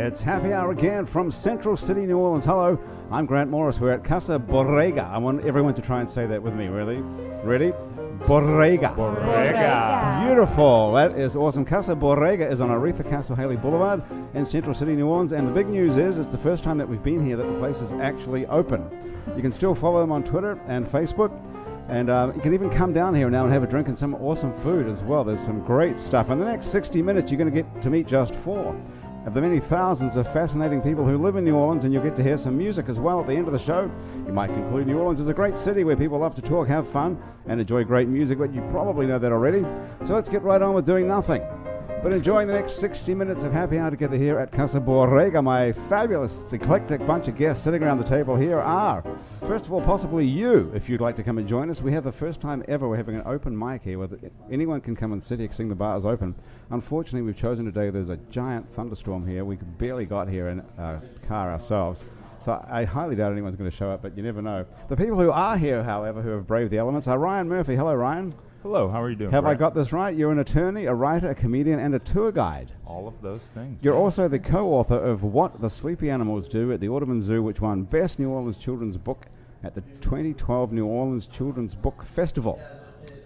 It's happy hour again from Central City, New Orleans. Hello, I'm Grant Morris. We're at Casa Borrega. I want everyone to try and say that with me. Ready? Borrega. Borrega. Beautiful. That is awesome. Casa Borrega is on Aretha Castle Haley Boulevard in Central City, New Orleans. And the big news is it's the first time that we've been here that the place is actually open. You can still follow them on Twitter and Facebook. And you can even come down here now and have a drink and some awesome food as well. There's some great stuff. In the next 60 minutes, you're going to get to meet just 4 of the many thousands of fascinating people who live in New Orleans, and you'll get to hear some music as well at the end of the show. You might conclude New Orleans is a great city where people love to talk, have fun, and enjoy great music, but you probably know that already. So let's get right on with doing nothing but enjoying the next 60 minutes of happy hour together here at Casa Borrega. My fabulous, eclectic bunch of guests sitting around the table here are, first of all, possibly you, if you'd like to come and join us. We have the first time ever we're having an open mic here where anyone can come and sit here seeing the bar is open. Unfortunately, we've chosen today, there's a giant thunderstorm here. We barely got here in a car ourselves. So I highly doubt anyone's going to show up, but you never know. The people who are here, however, who have braved the elements are Ryan Murphy. Hello, Ryan. Hello, how are you doing? Have I got this right? You're an attorney, a writer, a comedian, and a tour guide. All of those things. You're also the co-author of What the Sleepy Animals Do at the Audubon Zoo, which won Best New Orleans Children's Book at the 2012 New Orleans Children's Book Festival.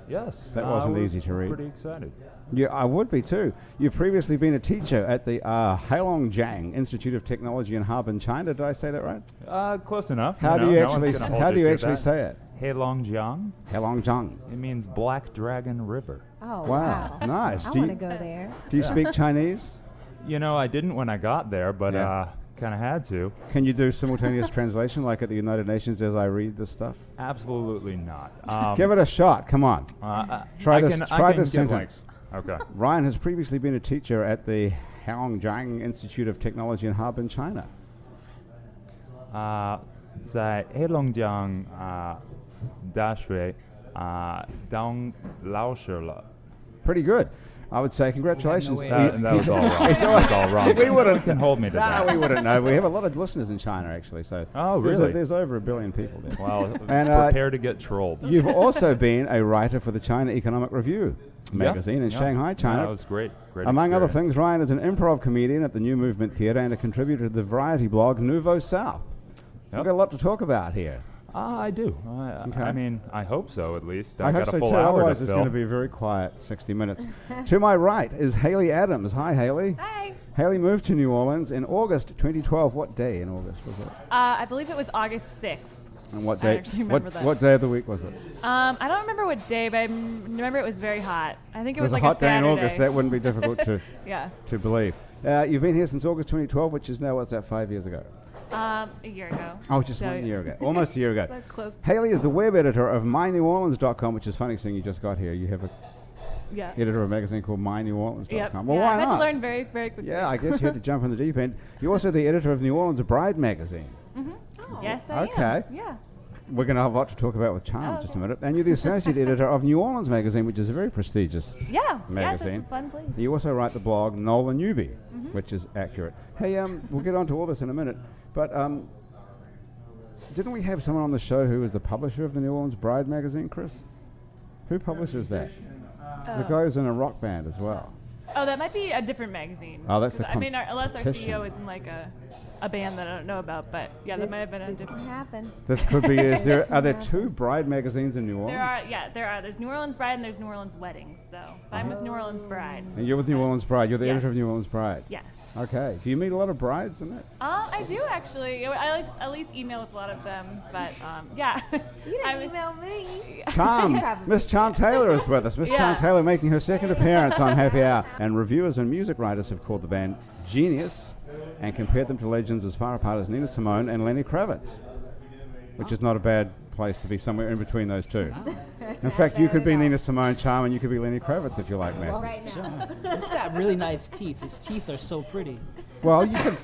Yes. That wasn't easy to read. Pretty excited. Yeah, I would be too. You've previously been a teacher at the Heilongjiang Institute of Technology in Harbin, China. Did I say that right? Close enough. How do you actually say it? Heilongjiang. Heilongjiang. It means Black Dragon River. Oh, Wow, nice. I want to go there. Do you speak Chinese? You know, I didn't when I got there, but kind of had to. Can you do simultaneous translation like at the United Nations as I read this stuff? Absolutely not. Give it a shot. Come on. Try this sentence. Okay. Ryan has previously been a teacher at the Heilongjiang Institute of Technology in Harbin, China. 在黑龙江大学当老师了。 Pretty good. I would say congratulations. That was all wrong. That was all wrong. We wouldn't You can hold me to that. we wouldn't know. We have a lot of listeners in China, actually. So Oh, really? There's over 1 billion people there. Well, And, prepare to get trolled. You've also been a writer for the China Economic Review magazine in Shanghai, China. That was great. Great Among other experience. things, Ryan is an improv comedian at the New Movement Theatre and a contributor to the variety blog Nouveau South. We've got a lot to talk about here. I do. Okay. I mean, I hope so, at least. I hope got so a full too. hour Otherwise, to it's fill. going to be a very quiet 60 minutes. To my right is Haley Adams. Hi, Haley. Hi. Haley moved to New Orleans in August 2012. What day in August was it? I believe it was August 6th. And what I day? actually remember that. What day of the week was it? I don't remember what day, but I remember it was very hot. I think it was a like hot a day in Saturday. August. That wouldn't be difficult to Yeah. to believe. You've been here since August 2012, which is now, what's that, 5 years ago? A year ago. Oh, just So 1 year ago. Almost a year ago. So close. Haley is the web editor of MyNewOrleans.com, which is funny seeing you just got here. You have a Yeah. editor of a magazine called MyNewOrleans.com. Yep. Well, yeah, why I had not? to learn very, very quickly. Yeah, I guess you had to jump in the deep end. You're also the editor of New Orleans Bride magazine. Yes, I Okay. am. Yeah. We're going to have a lot to talk about with Charm in just a minute. And you're the associate editor of New Orleans Magazine, which is a very prestigious Yeah. magazine. Yes, it's a fun place. You also write the blog NOLA Newbie, which is accurate. Hey, we'll get on to all this in a minute, but didn't we have someone on the show who was the publisher of the New Orleans Bride magazine, Chris? Who publishes that? The guy who's in a rock band as well. Oh, that might be a different magazine. Oh, that's the 'Cause, I mean, unless our competition. CEO is in like a band that I don't know about, but yeah, that might have been a This different. can happen. This could be. Are there two Bride magazines in New Orleans? There are. There's New Orleans Bride and there's New Orleans Weddings. So I'm with New Orleans Bride. And you're with New Orleans Bride. You're the Yes. editor of New Orleans Bride. Yes. Okay. Do you meet a lot of brides in that? I do actually. I like to at least email with a lot of them, but yeah. You I didn't was- email me. Charm, Probably Miss Charm Taylor is with us. Miss Charm Yeah. Taylor making her second appearance on Happy Hour. And reviewers and music writers have called the band genius and compared them to legends as far apart as Nina Simone and Lenny Kravitz, which is not a bad place to be, somewhere in between those two. In fact, you could be Nina Simone, Charm, and you could be Lenny Kravitz if you like, Matt. right now. He's got really nice teeth. His teeth are so pretty. Well, you could.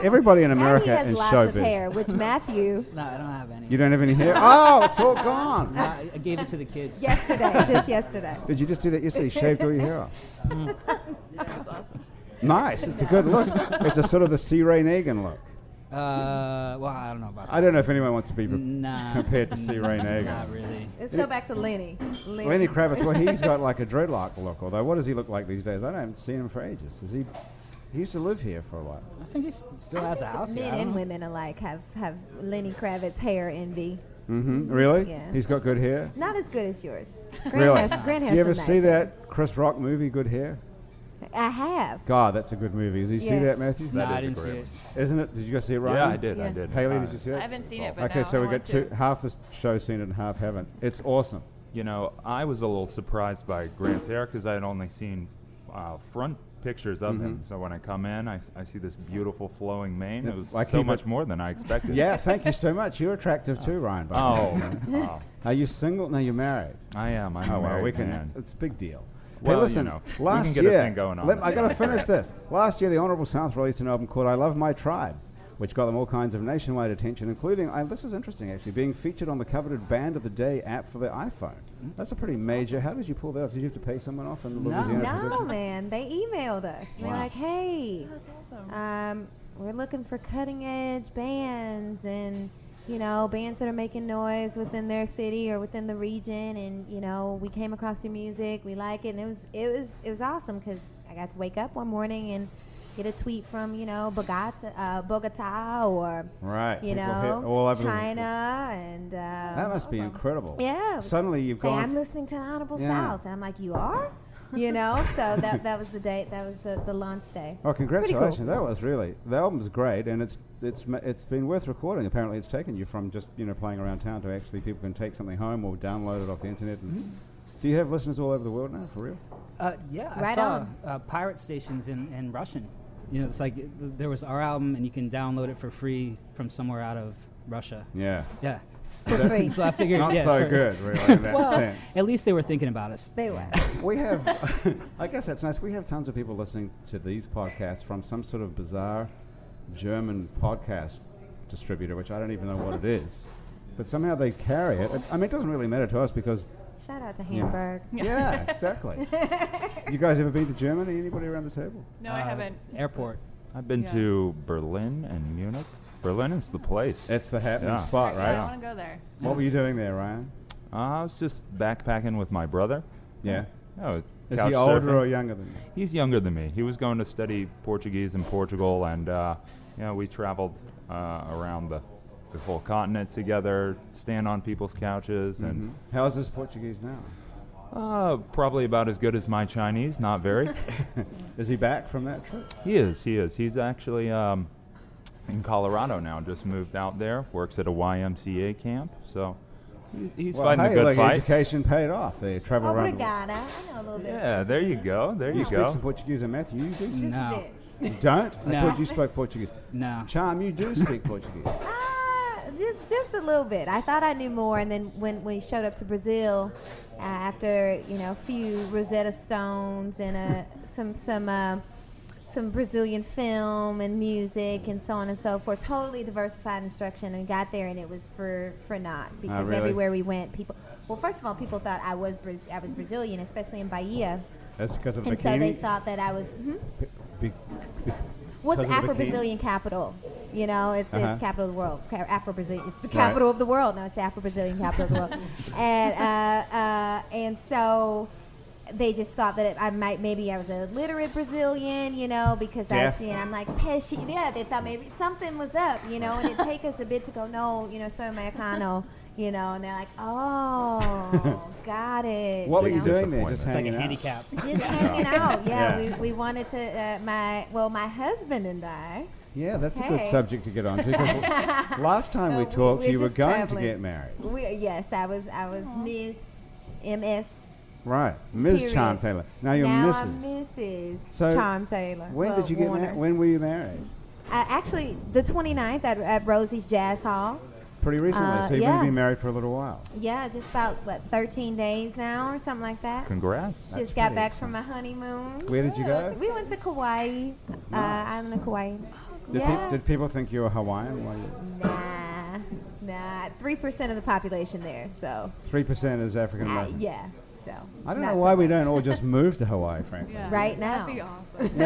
Everybody in And America he has is lots of showbiz. hair, which Matthew No, I don't have any. You don't have any hair? Oh, it's all gone. I gave it to the kids. just yesterday. Did you just do that yesterday? You shaved all your hair off. Nice. It's a good look. It's a sort of the C. Ray Nagin look. Well, I don't know about that. I don't know if anyone wants to be Nah. compared to C. Ray Nagin. Not really. Let's go back to Lenny. Lenny Kravitz, well, he's got like a dreadlock look. Although, what does he look like these days? I haven't seen him for ages. Is he He used to live here for a while. I think he still has a house here. Men I don't and know. women alike have Lenny Kravitz hair envy. Mm-hmm. Really? Yeah. He's got good hair? Not as good as yours. Really? Grant You has ever some see nice hair. that Chris Rock movie, Good Hair? I have. God, that's a good movie. Did you see Yeah. that, Matthew? No, That I is a didn't see great it. Isn't it? Did you guys see it, Ryan? Yeah, I did. I Yeah. did. Haley, did you see it? I haven't seen it, but Okay, no, so I we want got two. to. Half the show's seen it and half haven't. It's awesome. You know, I was a little surprised by Grant's hair because I had only seen front pictures of him. So when I come in, I see this beautiful flowing mane. Yeah, It was I so keep much it- more than I expected. Yeah, thank you so much. You're attractive too, Ryan. by the Oh, way. wow. Are you single? No, you're married. I am. I'm Oh a well, married we can. man. It's a big deal. Well, hey, listen. you know, we last can get year, a thing going on. I got to That's finish great. this. Last year, the Honourable South released an album called "I Love My Tribe," which got them all kinds of nationwide attention, including. This is interesting, actually, being featured on the coveted Band of the Day app for the iPhone. That's a pretty major. How did you pull that off? Did you have to pay someone off in the No. Louisiana No, production? man. They emailed us. They're Wow. like, hey, That's awesome. we're looking for cutting edge bands and, bands that are making noise within their city or within the region. And, we came across your music. We like it. And it was awesome because I got to wake up one morning and get a tweet from, Bogota or, Right. People hit all over the- China. And That must be incredible. yeah. it was Suddenly you've say, gone. I'm listening to the Honorable Yeah. South. And I'm like, you are? So that was the date. That was the launch day. Oh, congratulations! cool. That was really the album's great, and it's been worth recording. Apparently, it's taken you from just playing around town to actually people can take something home or download it off the internet. And do you have listeners all over the world now, for real? Yeah, I Right saw on. pirate stations in Russian. It's like there was our album, and you can download it for free from somewhere out of Russia. Yeah, Yeah. For free. So I figured, not yeah, so for- good, really, in that Well, sense. At least they were thinking about us. They were. We have, I guess that's nice. We have tons of people listening to these podcasts from some sort of bizarre German podcast distributor, which I don't even know what it is. But somehow they carry it. I mean, it doesn't really matter to us because, Shout out to Yeah. Hamburg. yeah, exactly. You guys ever been to Germany? Anybody around the table? No, I haven't. Airport. I've been Yeah. to Berlin and Munich. Berlin is the place. It's the happening Yeah. spot, I right? want to go there. What were you doing there, Ryan? I was just backpacking with my brother. Yeah. Oh, Is couch he older surfing. or younger than you? He's younger than me. He was going to study Portuguese in Portugal, and we traveled around the whole continent together, stand on people's couches, and How's his Portuguese now? probably about as good as my Chinese. Not very. Is he back from that trip? He is. He's actually in Colorado now. Just moved out there. Works at a YMCA camp. So he's fighting a hey, good look, fight. education paid off. They travel around. Obrigada. I know a little bit. Yeah, there you go. There You you speak go. some Portuguese, and Matthew, you do? This No. is it. You don't? I No. thought you spoke Portuguese. No. Charm, you do speak Portuguese. Just a little bit. I thought I knew more, and then when we showed up to Brazil, after a few Rosetta Stones and some Brazilian film and music and so on and so forth, totally diversified instruction, and got there and it was for naught because really? everywhere we went, first of all, people thought I was Brazilian, especially in Bahia, That's because of the and so they bikini. thought that I was. Be- What's Because of the Afro-Brazilian capital? It's Uh-huh. capital of the world. Afro-Brazilian. It's the capital of the world. No, it's the Afro-Brazilian capital of the world. And so they just thought that maybe I was a literate Brazilian, because Deaf. I'm like Pesci. Yeah, they thought maybe something was up, and it'd take us a bit to go, no, soy Americano, and they're like, oh, got it. What were you Big doing there? Just disappointment. It's like hanging a out? handicap. Just hanging out. Yeah, Yeah. we wanted to, my husband and I. Yeah, that's a Hey. good subject to get on to. 'Cause last time we No, talked, we're you were just going traveling. to get married. Yes, I was Miss MS. Right. Ms. Period. Charm Taylor. Now you're Now Mrs. I'm Mrs. So, Charm Taylor. When did you get Warner. married? When were you married? Actually, the 29th at Rosie's Jazz Hall. Pretty recently. So you've yeah. been married for a little while. Yeah, just about 13 days now or something like that. Congrats. That's Just got pretty back from my honeymoon. Where did you go? We went to Kauai, island of Kauai. Did, Yeah. did people think you were Hawaiian? While you, Nah. 3% of the population there, so 3% is African American. yeah. So I don't not know so why we much. don't all just move to Hawaii, frankly. Yeah. Right now. That'd be awesome.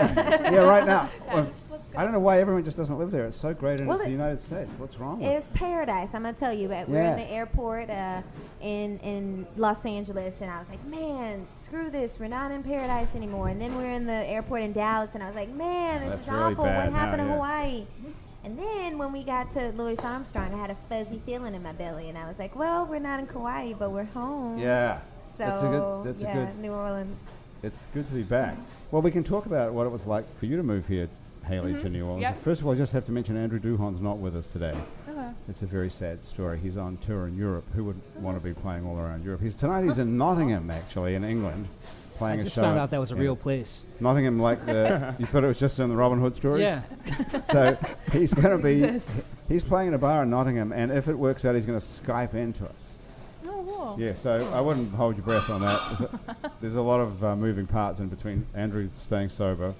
Yeah, right now. Well, Let's I don't know why everyone just doesn't live there. It's so great, and Well, it's the United States. What's wrong with it? It's paradise. I'm gonna tell you. But we're Yeah. in the airport in Los Angeles, and I was like, man, screw this. We're not in paradise anymore. And then we're in the airport in Dallas, and I was like, man, this That's is really awful. bad What happened now, to yeah. Hawaii? And then when we got to Louis Armstrong, I had a fuzzy feeling in my belly, and I was like, well, we're not in Kauai, but we're home. Yeah. So That's a yeah, good. New Orleans. It's good to be back. Well, we can talk about what it was like for you to move here, Haley, to New Orleans. Yep. First of all, I just have to mention Andrew Duhon's not with us today. Okay. It's a very sad story. He's on tour in Europe. Who would want to be playing all around Europe? Tonight he's in Nottingham, actually, in England, playing I a just show. found out that was a Yeah. real place. Nottingham, like the you thought it was just in the Robin Hood stories. Yeah. So he's going to be he's playing in a bar in Nottingham, and if it works out, he's going to Skype into us. Oh, cool. Yeah, so I wouldn't hold your breath on that. There's a lot of moving parts in between Andrew staying sober,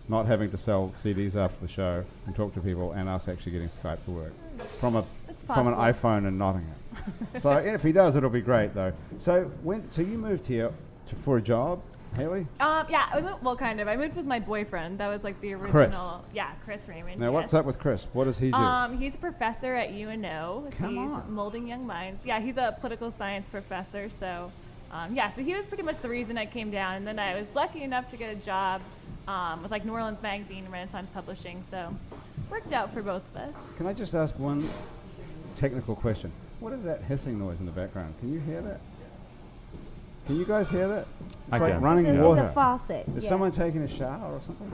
not having to sell CDs after the show and talk to people, and us actually getting Skype to work from an possible. iPhone in Nottingham. So if he does, it'll be great though. So you moved here for a job, Haley? Yeah, I moved, well, kind of. I moved with my boyfriend. That was like the original. Yeah, Chris Raymond. Now what's yes. up with Chris? What does he do? He's a professor at UNO. Come He's on. molding young minds. Yeah, he's a political science professor. So, so he was pretty much the reason I came down. And then I was lucky enough to get a job with like New Orleans Magazine, Renaissance Publishing. So, worked out for both of us. Can I just ask one technical question? What is that hissing noise in the background? Can you hear that? Can you guys hear that? It's I like can. running It's water. a faucet. Is yeah. someone taking a shower or something?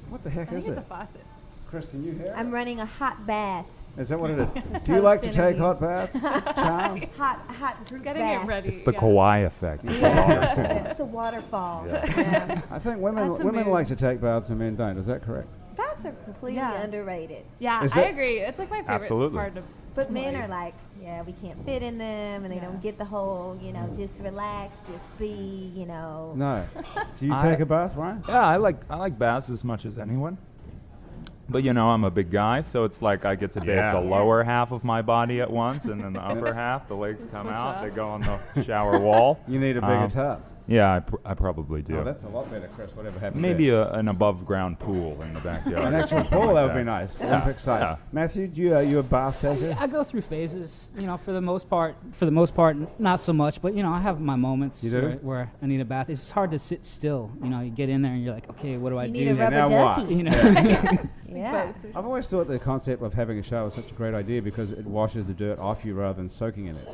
What the heck I is think it? it's a faucet. Chris, can you hear I'm running a hot bath. it? Is that what it is? Do you like to Toast take interview. hot baths, Charm? Hot group Getting bath. it ready. It's the yeah. Kauai effect. It's a Yeah, it's a waterfall. Yeah. Yeah. I think That's a women mood. like to take baths and men don't. Is that correct? Baths are completely Yeah. underrated. Yeah, Is I that- agree. It's like my favorite Absolutely. part of. But men life. are like, yeah, we can't fit in them, and they Yeah. don't get the whole, just relax, just be, No. Do you I- take a bath, Ryan? Yeah, I like baths as much as anyone. But I'm a big guy, so it's like I get to bathe Yeah. the lower half of my body at once, and then the upper half, the legs come Switch out, up. they go on the shower wall. You need a bigger Um, tub. Yeah, I probably do. Oh, that's a lot better, Chris. Whatever happened Maybe there. an above-ground pool in the backyard. An actual something pool, like that would be nice. Olympic size. Yeah. Matthew, you a bath taker? I go through phases, for the most part. Not so much, but I have my moments You do? where I need a bath. It's just hard to sit still. You get in there and you're like, okay, what do I You do? need a rubber now what? ducky. You know, Yeah. I've always thought the concept of having a shower is such a great idea because it washes the dirt off you rather than soaking in it.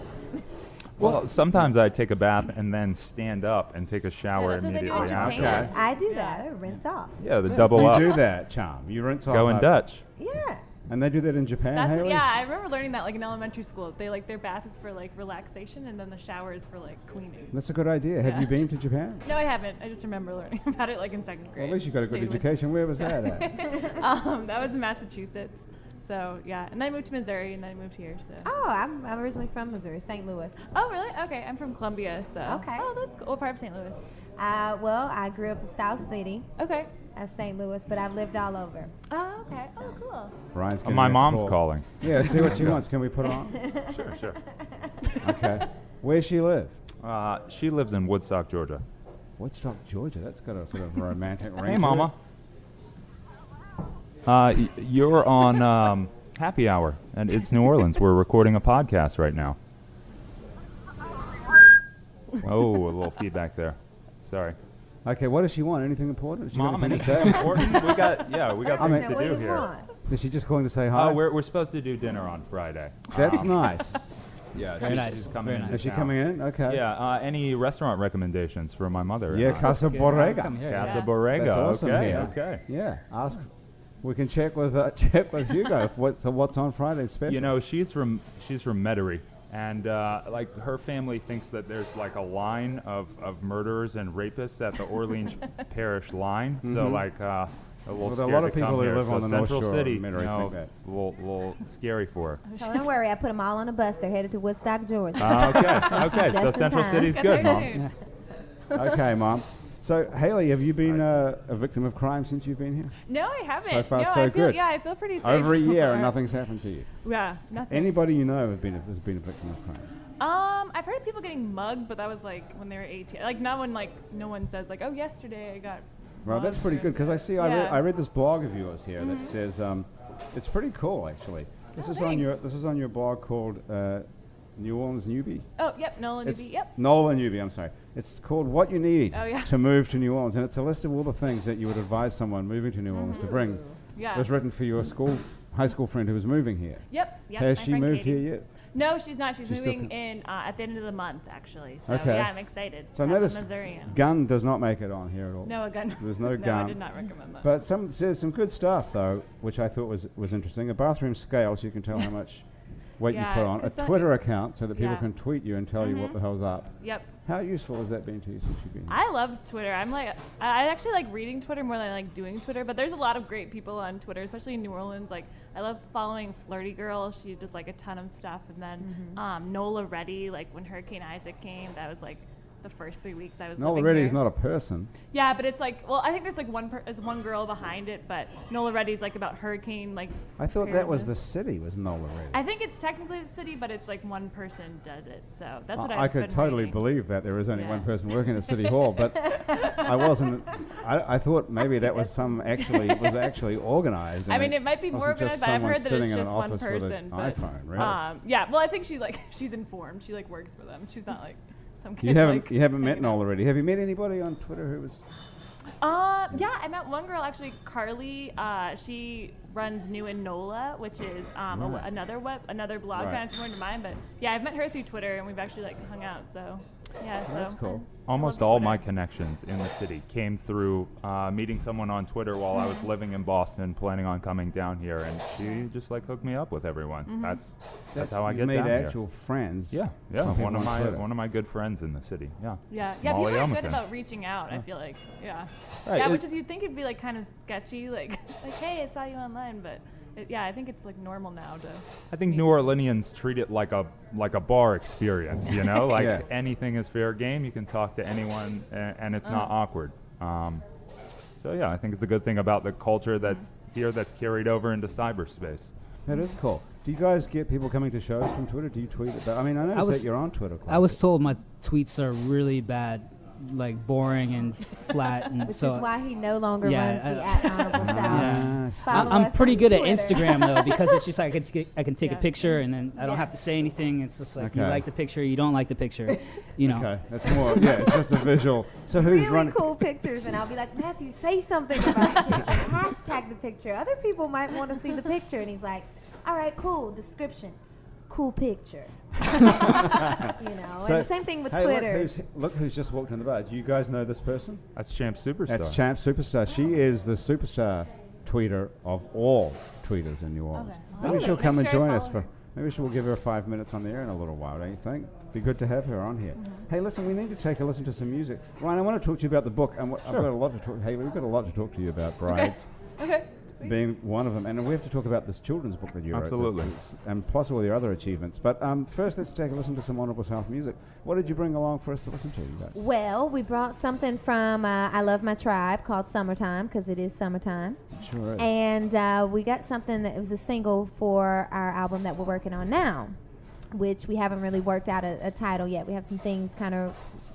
Well, sometimes I take a bath and then stand up and take a shower that's what they do in immediately Japan. after. Okay. I do Yeah. that. I rinse off. Yeah, the double You up. do that, Charm. You rinse off. Go in after. Dutch. Yeah. And they do that in Japan, That's, Haley? yeah, I remember learning that like in elementary school. They like their bath is for like relaxation, and then the shower is for like cleaning. That's a good idea. Have Yeah. you been to Japan? No, I haven't. I just remember learning about it like in second Well, grade. at least you got a good Stayed with- education. Where was that at? That was in Massachusetts. So yeah, and then I moved to Missouri, and then I moved here. So. Oh, I'm originally from Missouri, St. Louis. Oh really? Okay, I'm from Columbia. So. Okay. Oh, that's cool. What part of St. Louis? Well, I grew up in South City Okay. of St. Louis, but I've lived all over. Oh, okay. Oh, cool. Ryan's My getting a mom's call. calling. Yeah, see what she wants. Can we put her on? Sure. Okay. Where's she live? She lives in Woodstock, Georgia. Woodstock, Georgia. That's got a sort of romantic ring. Hey, to Mama. You're on Happy Hour, and it's New Orleans. We're recording a podcast right now. Oh, a little feedback there. Sorry. it. Okay, what does she want? Anything important? Has she got Mom, anything to anything say? important? We got I mean- things to what do do you here. want? Is she just calling to say hi? Oh, we're supposed to do dinner on Friday. That's nice. Yeah, Very nice. she's coming Very into nice. Is she town. coming in? Okay. Yeah. Any restaurant recommendations for my mother? Yeah, Casa Good. Borrega. Come here. Casa Yeah. Borrega. That's awesome Okay. here. Okay. Yeah. Ask. We can check with Hugo. What's on Friday's special? You know, she's from Metairie, and like her family thinks that there's like a line of murderers and rapists at the Orleans Parish line. So like a little Well, a scared lot to of people come who here. live So on the North Central Shore City, of Metairie think that. a little scary for her. So don't worry, I put them all on a bus. They're headed to Woodstock, Georgia. Okay. So Just in Central time. City's Get good, there Mom. soon. Okay, Mom. So, Haley, have you been a victim of crime since you've been here? No, I haven't. So far, no, so I feel, good. Yeah, I feel pretty safe. Over a so year far. and nothing's happened to you. Yeah, nothing. Anybody you know has been a victim of crime? I've heard of people getting mugged, but that was like when they were 18. Like not when no one says like, oh, yesterday I got Well, that's pretty good because I see. Yeah. I read this blog of yours here that says it's pretty cool actually. This is on your blog called New Orleans Newbie. Oh, yep, NOLA newbie, yep. NOLA Newbie, I'm sorry. It's called What You Need Oh, to Move to New Orleans, and it's a list of all the things that you would advise someone moving to New Orleans to bring. Yeah. It was written for your high school friend who was moving here. Yep. Has my she friend moved Katie. here yet? No, she's not. She's She's moving still in at the end of the month, actually. So, Okay. yeah, I'm excited. So I I'm a noticed Missourian. gun does not make it on here at all. No, a gun. There's no No, gun. I did not recommend that. But there's some good stuff though, which I thought was interesting. A bathroom scale, so you can tell how much weight you Yeah, put on. A 'cause some- Twitter account, so that people Yeah. can tweet you and tell you what the hell's up. Yep. How useful has that been to you since you've been here? I love Twitter. I actually like reading Twitter more than I like doing Twitter, but there's a lot of great people on Twitter, especially in New Orleans. Like, I love following Flirty Girl. She does like a ton of stuff. And then NOLA Ready, like when Hurricane Isaac came, that was like the first 3 weeks I was Nola living Reddy here. is not a person. Yeah, but it's like, well, I think there's like one girl behind it, but NOLA Ready is like about hurricane, like. I thought that was the preparedness. city, was Nola Reddy. I think it's technically the city, but it's like one person does it. So that's what I I've could been totally reading. believe that there is only Yeah. one person working at City Hall, but I wasn't. I thought maybe that was actually organized. I mean, it might be more wasn't just organized, but I've someone heard that sitting it's in an just one office with person. an But iPhone, really. yeah, well, I think she's informed. She like works for them. She's not like some kid. You haven't met Nola already. Have you met anybody on Twitter who was? Yeah, I met one girl actually, Carly. She runs New in NOLA, which is another blog Right. kind of similar to mine. But yeah, I've met her through Twitter, and we've actually like hung out. So yeah, That's cool. Almost all my connections in the city came through meeting someone on Twitter while I was living in Boston, planning on coming down here, and she just like hooked me up with everyone. That's how I You get made down actual friends. here. Yeah, from one of people on Twitter. my good friends in the city. Yeah. Yeah, Molly people are good Elmington. about reaching out. I feel like, Right, yeah, it- which is you'd think it'd be like kind of sketchy, like hey, I saw you online, but I think it's like normal now to. I think New Orleanians treat it like a bar experience, you know, like Yeah. anything is fair game. You can talk to anyone, and it's not awkward. So yeah, I think it's a good thing about the culture that's here that's carried over into cyberspace. That is cool. Do you guys get people coming to shows from Twitter? Do you tweet about? I mean, I noticed that you're on Twitter. Quite I a was bit. told my tweets are really bad, like boring and flat, and Which so is why he no longer Yeah, runs the at Honorable South. Yeah. Follow I'm us pretty on good at Twitter. Instagram though, because it's just like I can take a Yeah. picture and then I don't Yeah. have to say anything. It's just like you Okay. like the picture, you don't like the picture, you know. Okay, that's more. Yeah, it's just a visual. So who's Really running? cool pictures, and I'll be like, Matthew, say something about the picture. Hashtag the picture. Other people might want to see the picture, and he's like, all right, cool. Description, cool picture. You know, So, and same thing with hey, Twitter. Look who's just walked in the bar. Do you guys know this person? That's Champ Superstar. That's Champ Superstar. She is the superstar tweeter of all tweeters in New Orleans. Okay. Maybe Really? she'll come Make and sure I join us follow for. Maybe she'll give her 5 minutes on the air in a little while, don't you think? Be good to have her on here. Hey, listen, we need to take a listen to some music. Ryan, I want to talk to you about the book. And I've got a lot to talk. Hey, we've got a lot to talk to you about, Brides. Okay. Being one of them, and we have to talk about this children's book that you wrote. Absolutely. And plus all your other achievements. But first, let's take a listen to some Honourable South music. What did you bring along for us to listen to, you guys? Well, we brought something from I Love My Tribe called Summertime, because it is summertime. Sure is. And we got something that was a single for our album that we're working on now, which we haven't really worked out a title yet. We have some things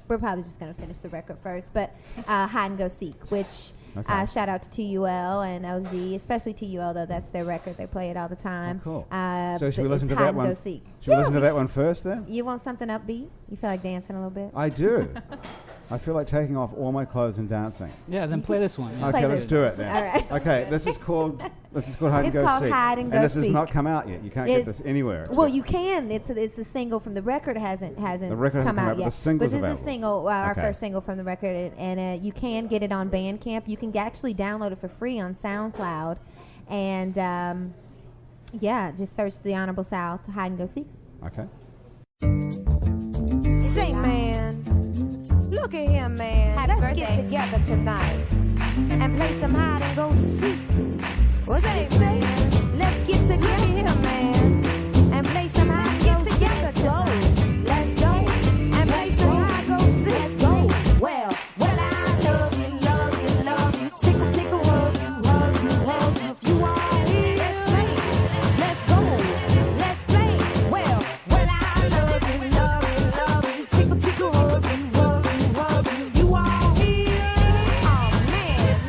we're probably just going to finish the record first, but Hide and Go Seek, which Okay. shout out to TUL and OZ, especially TUL, though. That's their record. They play it all the time. Oh, cool. So So should we listen to Hide that and one? Go Seek. Should we listen to that one first then? You want something upbeat? You feel like dancing a little bit? I do. I feel like taking off all my clothes and dancing. Yeah, then play this one. Yeah. Okay, Play let's this. do it then. All right. Okay, this is called Hide and It's Go called Seek. Hide and Go this has Seek. not come out yet. You can't get this anywhere. Well, you can. It's a single from the record. Hasn't The record hasn't come come out, out but yet. the single's but this is available. a single, our Okay. first single from the record, and you can get it on Bandcamp. You can actually download it for free on SoundCloud, and just search the Honorable South Hide and Go Seek. Okay. Say, man, look at him, man. Let's get together tonight and play some hide and go seek. What they say? Let's get together here, man, and play some hide and go together. Let's go and play some hide and go seek. Let's go. Well, I love you, love you, love you. Tickle, hug you, hug you, hug you. You are here. Let's play. Let's go. Let's play. Well, I love you, love you, love you. Tickle, hug you, hug you, hug you. You are here. Oh man,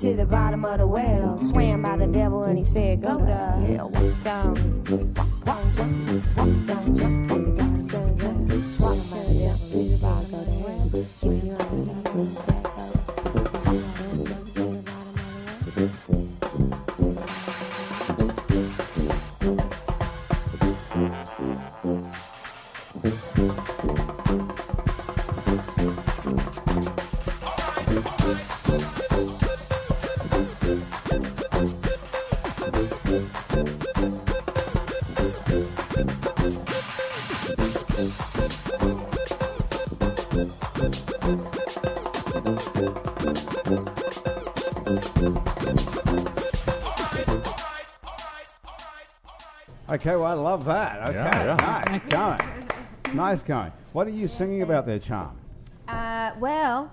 to the bottom of the well. Swam by the devil and he said, go to hell. Walk down, jump, walk down, jump to the bottom of the well. Swallow by the devil to the bottom of the well. If you ain't got no sack, jump to the bottom of the well. Okay, well, I love that. Okay, Yeah. nice going. Nice going. What are you singing about there, Charm? Well,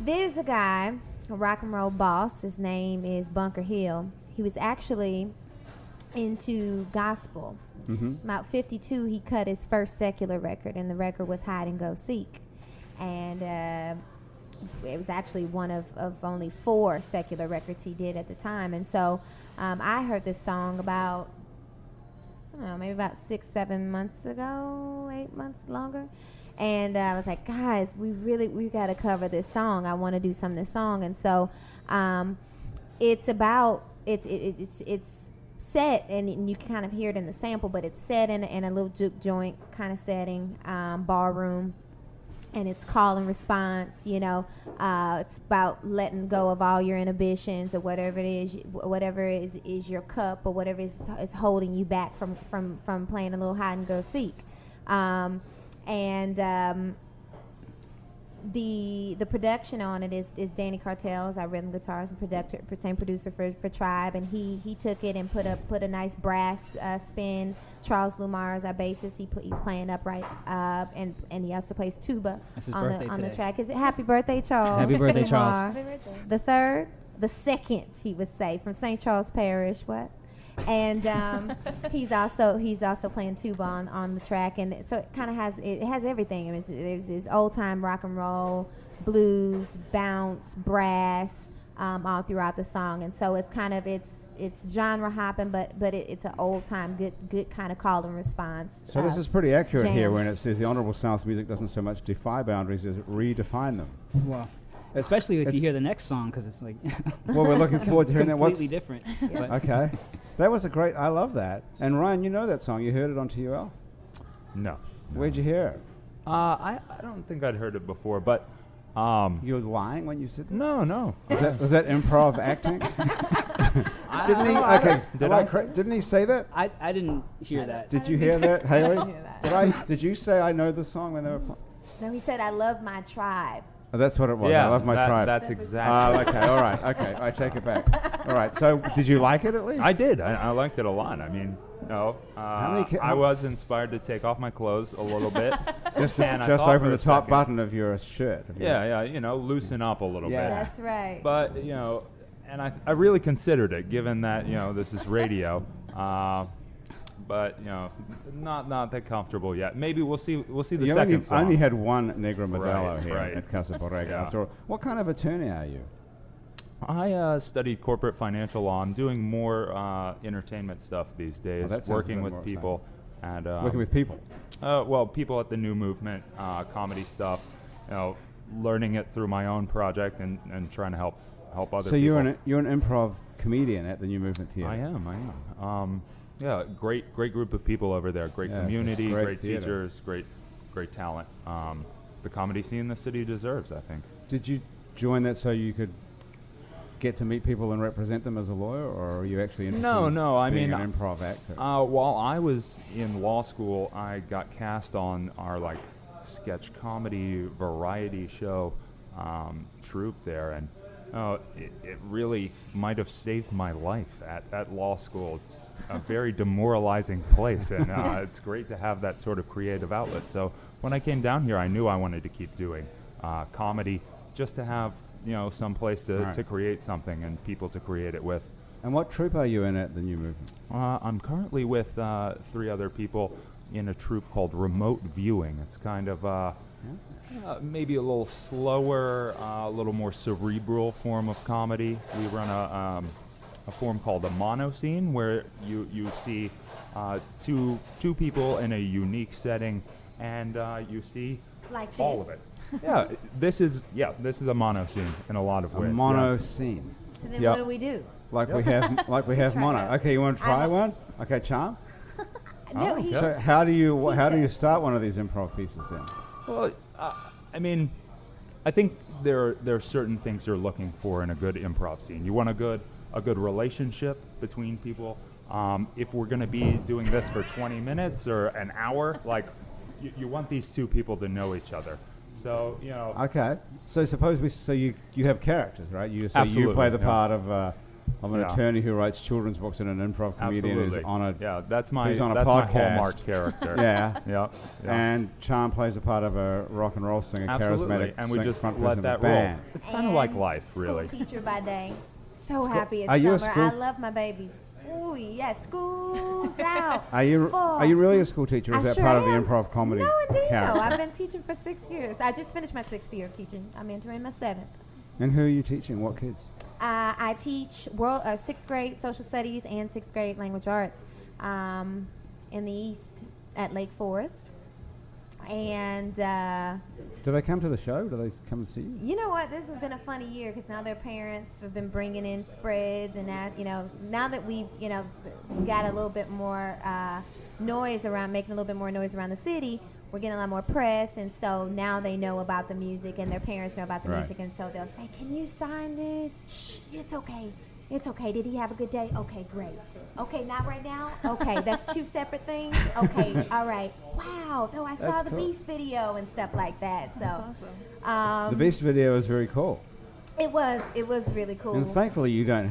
there's a guy, a rock and roll boss. His name is Bunker Hill. He was actually into gospel. About 52, he cut his first secular record, and the record was Hide and Go Seek. And it was actually one of only 4 secular records he did at the time. And so I heard this song about, I don't know, maybe about 6-7 months ago, 8 months longer. And I was like, guys, we got to cover this song. I want to do some of this song. And so it's about, it's set, and you can kind of hear it in the sample, but it's set in a little juke joint kind of setting, ballroom. And it's call and response, you know. It's about letting go of all your inhibitions or whatever is your cup or whatever is holding you back from playing a little hide and go seek. The production on it is Danny Cartels, our rhythm guitarist and producer for Tribe, and he took it and put a nice brass spin. Charles Lumar is our bassist. He's playing upright, and he also plays tuba on the track. Is it happy birthday, Charles? Happy birthday, Charles. Happy birthday. The third, the second, he would say, from St. Charles Parish. What? And he's also playing tuba on the track, and so it kind of has everything. I mean, there's this old time rock and roll, blues, bounce, brass, all throughout the song, and so it's kind of it's genre hopping, but it's an old time good kind of call and response. So this is pretty accurate jam. here when it says the Honourable South's music doesn't so much defy boundaries as redefine them. Well, especially if you hear the next song, because it's like Well, we're looking forward to hearing that. completely different. But Okay. That was I love that. And Ryan, you know that song. You heard it on TUL? No. Where'd you hear it? I don't think I'd heard it before, but You were lying when you said that? no. Was that improv acting? Didn't he? Okay. Didn't he say that? I didn't hear that. Did you hear that, Haley? hear that. Did you say I know the song when they were playing? No, he said, "I love my tribe." Oh, that's what it was. Yeah, I love my tribe. That's exactly. Okay. All right. Okay. I take it back. All right. So, did you like it at least? I did. I liked it a lot. I mean, I was inspired to take off my clothes a little bit. Just and I thought open for the a top second- button of your shirt. Yeah, loosen up a little Yeah. bit. That's right. But and I really considered it, given that this is radio. But not that comfortable yet. Maybe we'll see the You second song. only had one Negro Modelo here right. at Casa Borrega. Yeah. After all, what kind of attorney are you? I studied corporate financial law. I'm doing more entertainment stuff these days, that sounds working a bit with more people. And, Working with people. well, people at the New Movement, comedy stuff. Learning it through my own project and trying to help other So people. you're an improv comedian at the New Movement Theatre. I am. Yeah, great group of people over there. Great Yeah, it's a community, great great theater. teachers, great talent. The comedy scene the city deserves, I think. Did you join that so you could get to meet people and represent them as a lawyer, or are you actually interested No, I in being mean, an improv actor? While I was in law school, I got cast on our sketch comedy variety show troupe there, and it really might have saved my life at law school. A very demoralizing place, and it's great to have that sort of creative outlet. So when I came down here, I knew I wanted to keep doing comedy, just to have some place to create something and people to create it with. And what troupe are you in at the New Movement? I'm currently with 3 other people in a troupe called Remote Viewing. It's kind of Maybe a little slower, a little more cerebral form of comedy. We run a form called a mono scene, where you see two people in a unique setting, and you see Like all this. of it. Yeah, this is a mono scene in a lot of A ways. mono yeah. scene. So then Yep. what do we do? Like we have Try mono. that. Okay, you want to try I'm- one? Okay, Charm. No, Oh, he, yeah. So how do you Teach us. start one of these improv pieces then? Well, I mean, I think there are certain things you're looking for in a good improv scene. You want a good relationship between people. If we're going to be doing this for 20 minutes or an hour, like you want these two people to know each other. So Okay. So suppose you have characters, right? You Absolutely, play the yeah. part of an Yeah. attorney who writes children's books and an improv comedian absolutely. who's on a that's my who's on a that's my podcast. hallmark character. Yeah. Yeah. And Charm plays a part of a rock and roll singer, Absolutely. charismatic And we just front let person that of a roll. band. It's kind of like And life, really. School teacher by day. So happy it's Are you a summer. school- I love my babies. Ooh, yes, school's out. Are you really a school teacher? Or is I that sure part of the am. improv comedy No, indeed. character? No, I've been teaching for 6 years. I just finished my 6th year of teaching. I'm entering my 7th. And who are you teaching? What kids? I teach 6th grade social studies and 6th grade language arts in the East at Lake Forest. And Do they come to the show? Do they come and see you? you know what? This has been a funny year because now their parents have been bringing in spreads, and that now that we've got a little bit more noise around, making a little bit more noise around the city, we're getting a lot more press, and so now they know about the music, and their parents know about the Right. music, and so they'll say, "Can you sign this? Shh, it's okay. It's okay. Did he have a good day? Okay, great. Okay, not right now? Okay, that's 2 separate things? Okay, all right. Wow, though I saw That's the cool. Beast video and stuff like that, so. Awesome. The Beast video is very cool. It was really cool. And thankfully, you don't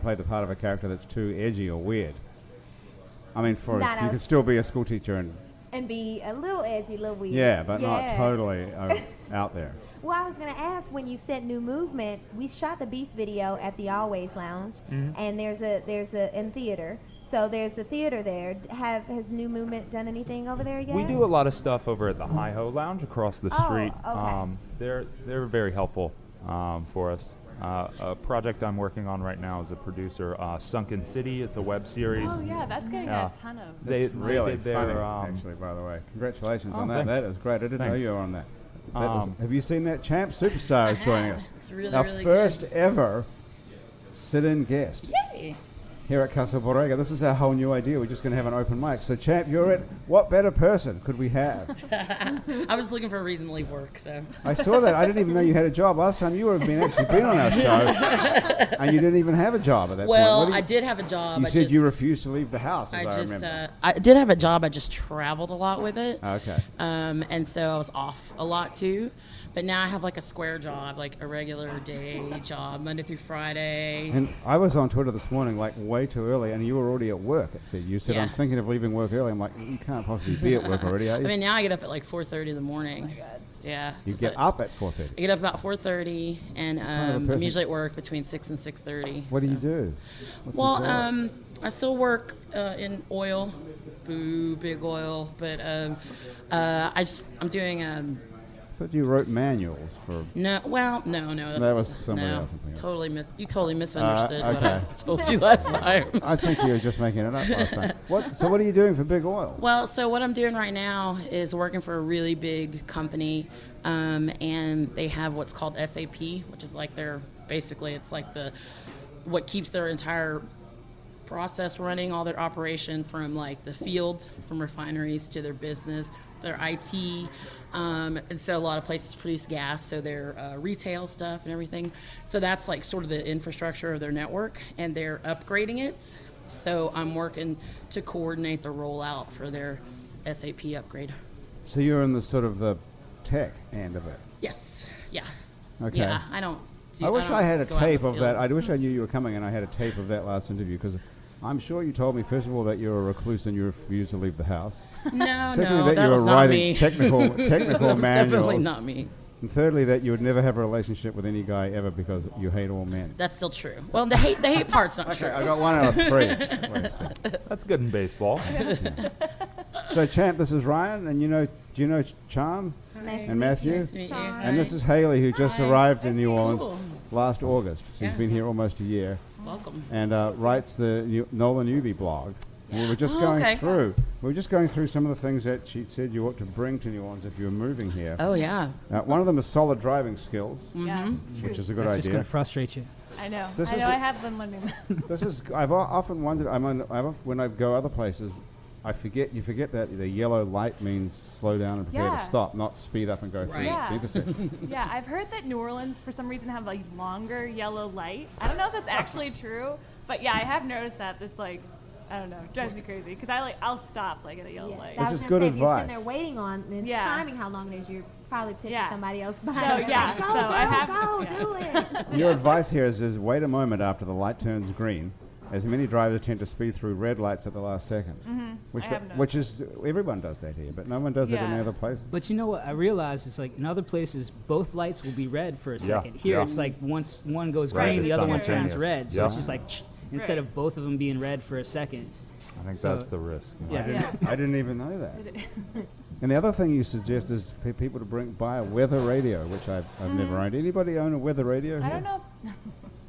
play the part of a character that's too edgy or weird. I mean, Not you out- could still be a school teacher and be a little edgy, a little weird. yeah, but not Yeah. totally out there. Well, I was going to ask, when you said New Movement, we shot the Beast video at the Always Lounge, and there's a in theater. So there's the theater there. Has New Movement done anything over there yet? We do a lot of stuff over at the Hi-Ho Lounge across the Oh, street. okay. They're very helpful for us. A project I'm working on right now as a producer, Sunken City. It's a web series. Oh yeah, that's getting Yeah. a ton of. They Really did their, funny, actually, by the way. Congratulations Oh, on that. thanks. That is great. I didn't know Thanks. you were on that. That was, Um, have you seen that? Champ Superstar is joining us. It's really, Our really first good. ever sit-in guest Yay! here at Casa Borrega. This is our whole new idea. We're just going to have an open mic. So, Champ, you're it. What better person could we have? I was looking for a reason to leave work, so. I saw that. I didn't even know you had a job. Last time you would have actually been on our show, and you didn't even have a job at that Well, point. I did have a job. You I said just, you refused to leave the house, as I remember. I did have a job. I just traveled a lot with it. Okay. And so I was off a lot too. But now I have like a square job, like a regular day job, Monday through Friday. And I was on Twitter this morning, like way too early, and you were already at work. It said you said Yeah. I'm thinking of leaving work early. I'm like, you can't possibly be at work already, are I you? mean, now I get up at like 4:30 in the morning. Yeah. You It's get like- up at 4:30. I get up about 4:30, and of a I'm person- usually at work between 6 and 6:30. What do you so. do? What's Well, your job? I still work in oil, boo, big oil, but I'm doing I thought you wrote manuals for. no. That's, That was somebody no, else, I think. totally misunderstood what I okay. told you last time. I think you were just making it up last time. So what are you doing for Big Oil? Well, so what I'm doing right now is working for a really big company, and they have what's called SAP, which is like it's like what keeps their entire process running, all their operation from like the field, from refineries to their business, their IT. And so a lot of places produce gas, so their retail stuff and everything. So that's like sort of the infrastructure of their network, and they're upgrading it. So I'm working to coordinate the rollout for their SAP upgrade. So you're in the sort of the tech end of it. Yes. Yeah. Okay. Yeah. I don't. I wish I had a go out in tape the of field. that. I wish I knew you were coming and I had a tape of that last interview because I'm sure you told me, first of all, that you're a recluse and you refuse to leave the house. No, Secondly, no, that you was were not writing me. technical that was definitely manuals. not me. And thirdly, that you would never have a relationship with any guy ever because you hate all men. That's still true. Well, the hate part's not Okay, true. I got 1 out of 3. Wait a second. That's good in baseball. So, Champ, this is Ryan, and do you know Charm? And Matthew. Nice to meet you. And this is Haley, who just arrived in New Orleans last August. She's Yeah. been here almost a year. Welcome. And writes the NOLA newbie blog. And we were just okay. going through some of the things that she said you ought to bring to New Orleans if you were moving here. Oh, yeah. One of them is solid driving skills, Yeah, which is a good That's just idea. going to frustrate you. I know. This I is know. the- I have been learning that. This is. I've often wondered. When I go other places, you forget that the yellow light means slow down and prepare Yeah. to stop, not speed up and go through Right. the intersection. Yeah, I've heard that New Orleans, for some reason, have like longer yellow light. I don't know if that's actually true, but yeah, I have noticed that. It's like, I don't know, it drives me crazy because I'll stop like at a yellow light. This I was is gonna good say, if you're advice. sitting there waiting on and Yeah. timing how long it is, you're probably pissing Yeah. somebody else So, behind. yeah, Like, go, so girl, I have- go, yeah. do it. Your advice here is wait a moment after the light turns green, as many drivers tend to speed through red lights at the last second. I have noticed. Which is everyone does that here, but no one does it in Yeah. other places. But you know what? I realized it's like in other places, both lights will be red for a Yeah, second. Here, yeah. it's like once one goes Right, green, it's the other one simultaneous. turns red. So Yeah. it's just like instead of both of them being red for a second. I think So- that's the risk. Yeah. Yeah. I didn't even know that. And the other thing you suggest is for people to buy a weather radio, which I've never owned. Anybody own a weather radio I here? don't know.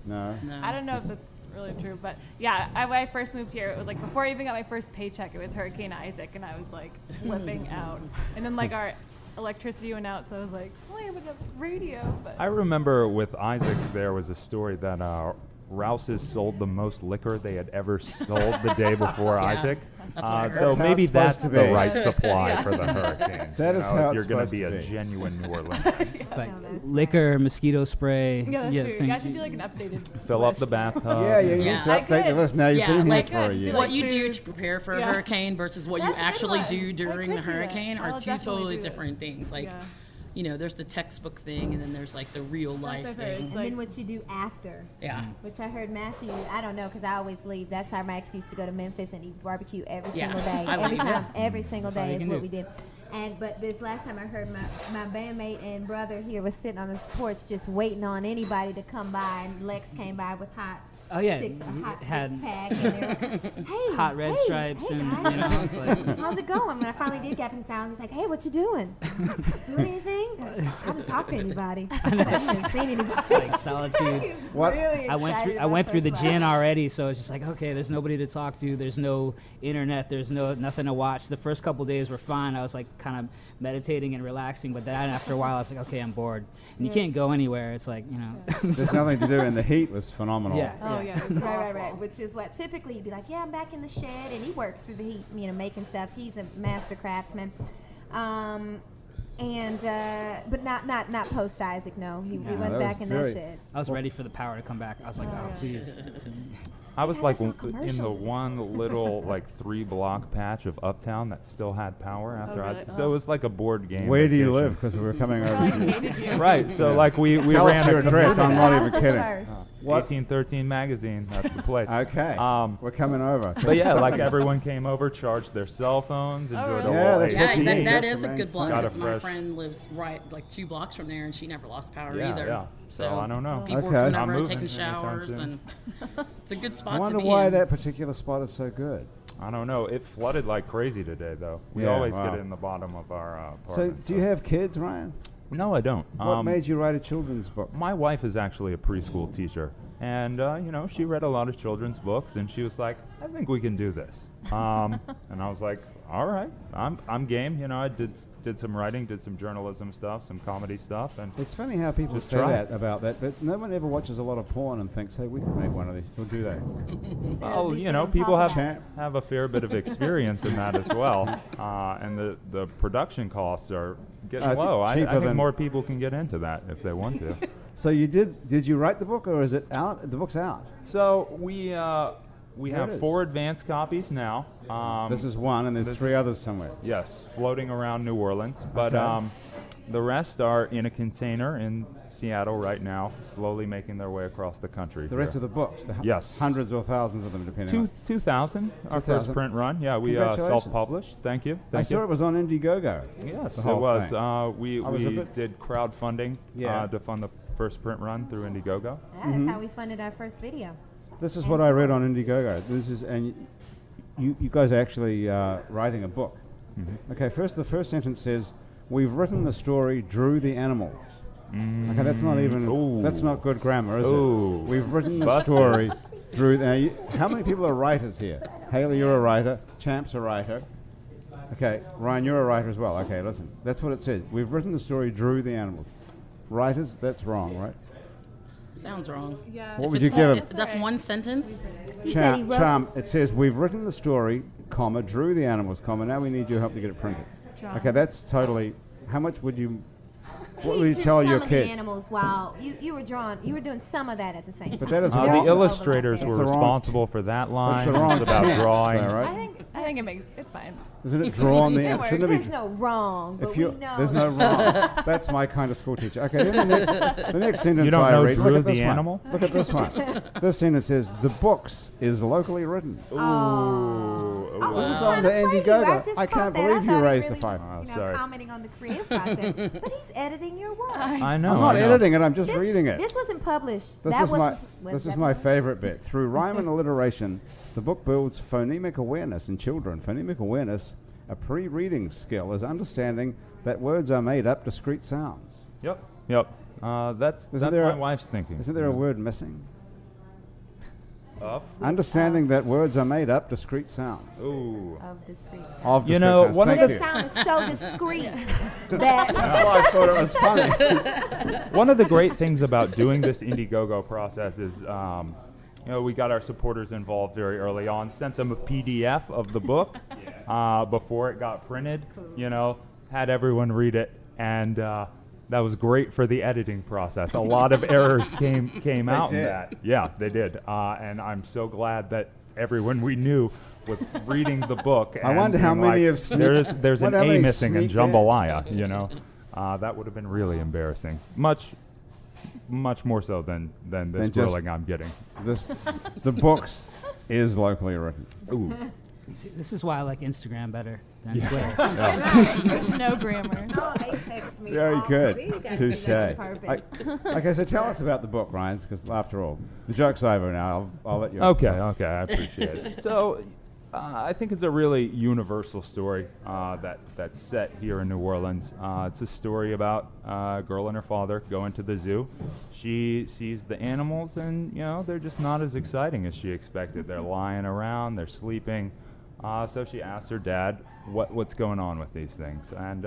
No. No. I don't know if that's really true, but yeah, when I first moved here, it was like before I even got my first paycheck, it was Hurricane Isaac, and I was like flipping out. And then like our electricity went out, so I was like, well, I have a radio. But I remember with Isaac, there was a story that Rouse's sold the most liquor they had ever sold the day before Yeah, Isaac. that's what I heard. So That's how maybe it's supposed that's to the be. right supply for the hurricane. That is how if you're it's going supposed to be to a be. genuine New Orleans. It's like No, that's liquor, mosquito spray. yeah, that's true. You thank guys should do like an updated. Fill up the list. bathtub. Yeah, you Yeah. need to I update the could. list now. You've Yeah, been like here for a Good. year. Like What you do foods. to prepare for a Yeah. hurricane versus what you That's a good actually one. do I during the could do that. hurricane are I'll two definitely totally do that. different things. Like, Yeah. you know, there's the textbook thing, and then there's like the real life I've heard. thing. And Like- then what you do after, Yeah. which I heard Matthew, I don't know, because I always leave. That's how Max used to go to Memphis and eat barbecue every Yeah, single day. I Every leave. time, every single all day you is can what do. we did. But this last time I heard my bandmate and brother here was sitting on his porch just waiting on anybody to come by, and Lex came by with hot Oh yeah, six, a he hot had six pack, and they were like, hey, hot red hey, stripes, hey and guys. you know, it's like How's it going? When I finally did get up in town, he's like, "Hey, what you doing? Doing anything?" I was like, I haven't talked to anybody. I haven't seen anybody. like solitude. He's What? really I went through excited I went about through the first gin class. already, so it's just like okay, there's nobody to talk to, there's no internet, there's nothing to watch. The first couple days were fine. I was like kind of meditating and relaxing, but then after a while, I was like, okay, I'm bored, and you can't go anywhere. It's like There's nothing to do, and the heat was phenomenal. Yeah. Oh yeah. Right. Which is what typically you'd be like, yeah, I'm back in the shed, and he works through the heat, making stuff. He's a master craftsman, but not post Isaac. No, he that went back was in very- that shed. I was ready for the power to come back. I was like, oh please. I was Guys, like I saw a in the commercial. one little like 3-block patch of Uptown that still had power after really? so it was like a board game. Where do you vacation. live? Because we were coming over. I to you. hated you. Right. So like we Tell us ran your a address. I'm not even How's kidding. first? What? 1813 magazine. That's the place. Okay. We're coming over. But yeah, like everyone came over, charged their cell phones, enjoyed really? a Yeah, little that's Yeah, what you that, need. that That's is the a main good block thing. because Got a my fresh- friend lives right like 2 blocks from there, and she never lost power Yeah, either. yeah. So I don't know. People Okay. were coming I'm over and moving taking anytime showers, soon. and it's a good I spot wonder to be why in. that particular spot is so good. I don't know. It flooded like crazy today, though. We Yeah, always wow. get it in the bottom of our So, apartment. do you have kids, Ryan? No, I don't. What made you write a children's book? My wife is actually a preschool teacher, and she read a lot of children's books, and she was like, "I think we can do this." And I was like, "All right, I'm game." I did some writing, did some journalism stuff, some comedy stuff, and It's funny how people Just say try. that about that, but no one ever watches a lot of porn and thinks, "Hey, we could make one of these." Or do they? well, least they don't people talk have a fair bit of experience in that as well, and the production costs are getting low. I cheaper think than- more people can get into that if they want to. So you did you write the book, or is it out? The book's out. So we There it have is. 4 advance copies now. This is one, and there's this 3 is- others somewhere. Yes, floating around New Orleans. But Okay. the rest are in a container in Seattle right now, slowly making their way across the country. The rest of the books. Yes. Hundreds or thousands of them, depending on. 2000, our first 2000. print run. Yeah, we Congratulations. self-published. Thank you. I Thank saw you. it was on Indiegogo. Yes, the it whole was. thing. We I was a we bit- did crowdfunding Yeah. to fund the first print run through Indiegogo. That's how we funded our first video. This is what I read on Indiegogo. This is, and you guys are actually writing a book. Mm-hmm. Okay, the first sentence says, we've written the story, drew the animals. Okay, that's not even. Ooh. That's not good grammar, is Ooh. it? We've written the Busted. story, drew. Now, how many people are writers here? Haley, you're a writer. Champ's a writer. Okay, Ryan, you're a writer as well. Okay, listen. That's what it says. We've written the story, drew the animals. Writers, that's wrong, right? Sounds wrong. Yeah. What If would it's you give one- him? That's one sentence. He said he wrote Charm, it says, we've written the story, comma, drew the animals, comma, now we need your help to get it printed. Drawn. Okay, that's totally, how much would you, what He would you drew tell some your of the kids? animals while you were doing some of that at the same time. But that is They're wrong. The also illustrators overlapping. were That's the wrong- responsible for that That's line. the wrong It's about tense, drawing. though, right? I think it's fine. Isn't it drawn the, It shouldn't it There's be, no wrong, but if we you, know. there's no wrong. That's my kind of school teacher. Okay, then the next sentence You don't I know read, Drew look at the this one. animal? Look at this one. This sentence says, the books is locally written. Ooh. I was This is just on trying the to play you. Indiegogo. I just I caught can't that. believe I you thought he raised the really five. was, sorry. commenting on the creative process, but he's editing your work. I know. I'm not I know. editing it, I'm just reading it. This wasn't published. This that is wasn't. this is my favorite bit. Through rhyme and alliteration, the book builds phonemic awareness in children. Phonemic awareness, a pre-reading skill, is understanding that words are made up discrete sounds. Yep. That's Isn't there my a- wife's thinking. Isn't there a word missing? Of? Understanding that words are made up discrete sounds. Ooh. Of discrete. Of You discrete know, sounds. one of Thank But you. it sounded so discreet that That's why I thought it was funny. One of the great things about doing this Indiegogo process is, we got our supporters involved very early on, sent them a PDF of the book before it got printed, had everyone read it, and that was great for the editing process. A lot of errors came out in did. that. Yeah, they did. And I'm so glad that everyone we knew was reading the book. I and wonder how being many like, have there's an wonder how A many missing in sneaked in. jambalaya, that would have been really embarrassing. Much more so than this Than just- ruling I'm getting. The books is locally written. Ooh. See, this is why I like Instagram better than Yeah. Twitter. There's no grammar. oh, they text me. Very all good. week. I did Touche. that on purpose. Okay, so tell us about the book, Ryan, because after all, the joke's over now. I'll let you. Okay, I appreciate it. So, I think it's a really universal story that's set here in New Orleans. It's a story about a girl and her father going to the zoo. She sees the animals, and they're just not as exciting as she expected. They're lying around, they're sleeping. So she asks her dad, "What's going on with these things?" And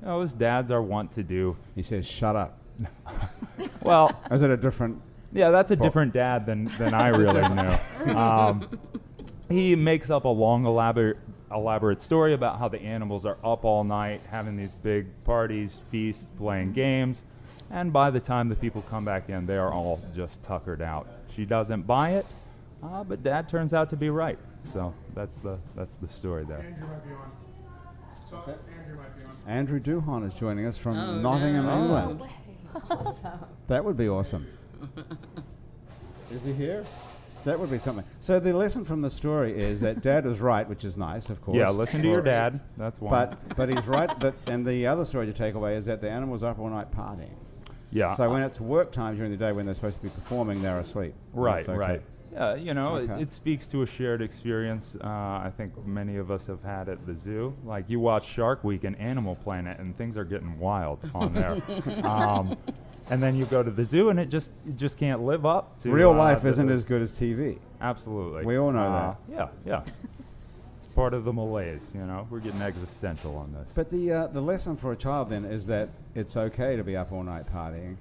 as dads are wont to do. He says, "Shut up." Well, Is it a different? yeah, that's a Book. different dad than I really knew. He makes up a long, elaborate story about how the animals are up all night, having these big parties, feasts, playing games, and by the time the people come back in, they are all just tuckered out. She doesn't buy it, but Dad turns out to be right. So that's the story there. Andrew might be on. So Andrew might be on. Andrew Duhon is joining us from Oh, Nottingham, no. England. That would be awesome. Is he here? That would be something. So the lesson from the story is that Dad was right, which is nice, of course. Yeah, listen to your For- dad. That's one. But he's right. And the other story to take away is that the animals are up all night partying. yeah. So when it's work time during the day, when they're supposed to be performing, they're asleep. Right, That's okay. right. Yeah, Okay. it speaks to a shared experience. I think many of us have had at the zoo. Like you watch Shark Week and Animal Planet, and things are getting wild on there. And then you go to the zoo, and it just can't live up to Real life the- isn't as good as TV. Absolutely. We all know that. Yeah. It's part of the malaise. We're getting existential on this. But the lesson for a child then is that it's okay to be up all night partying,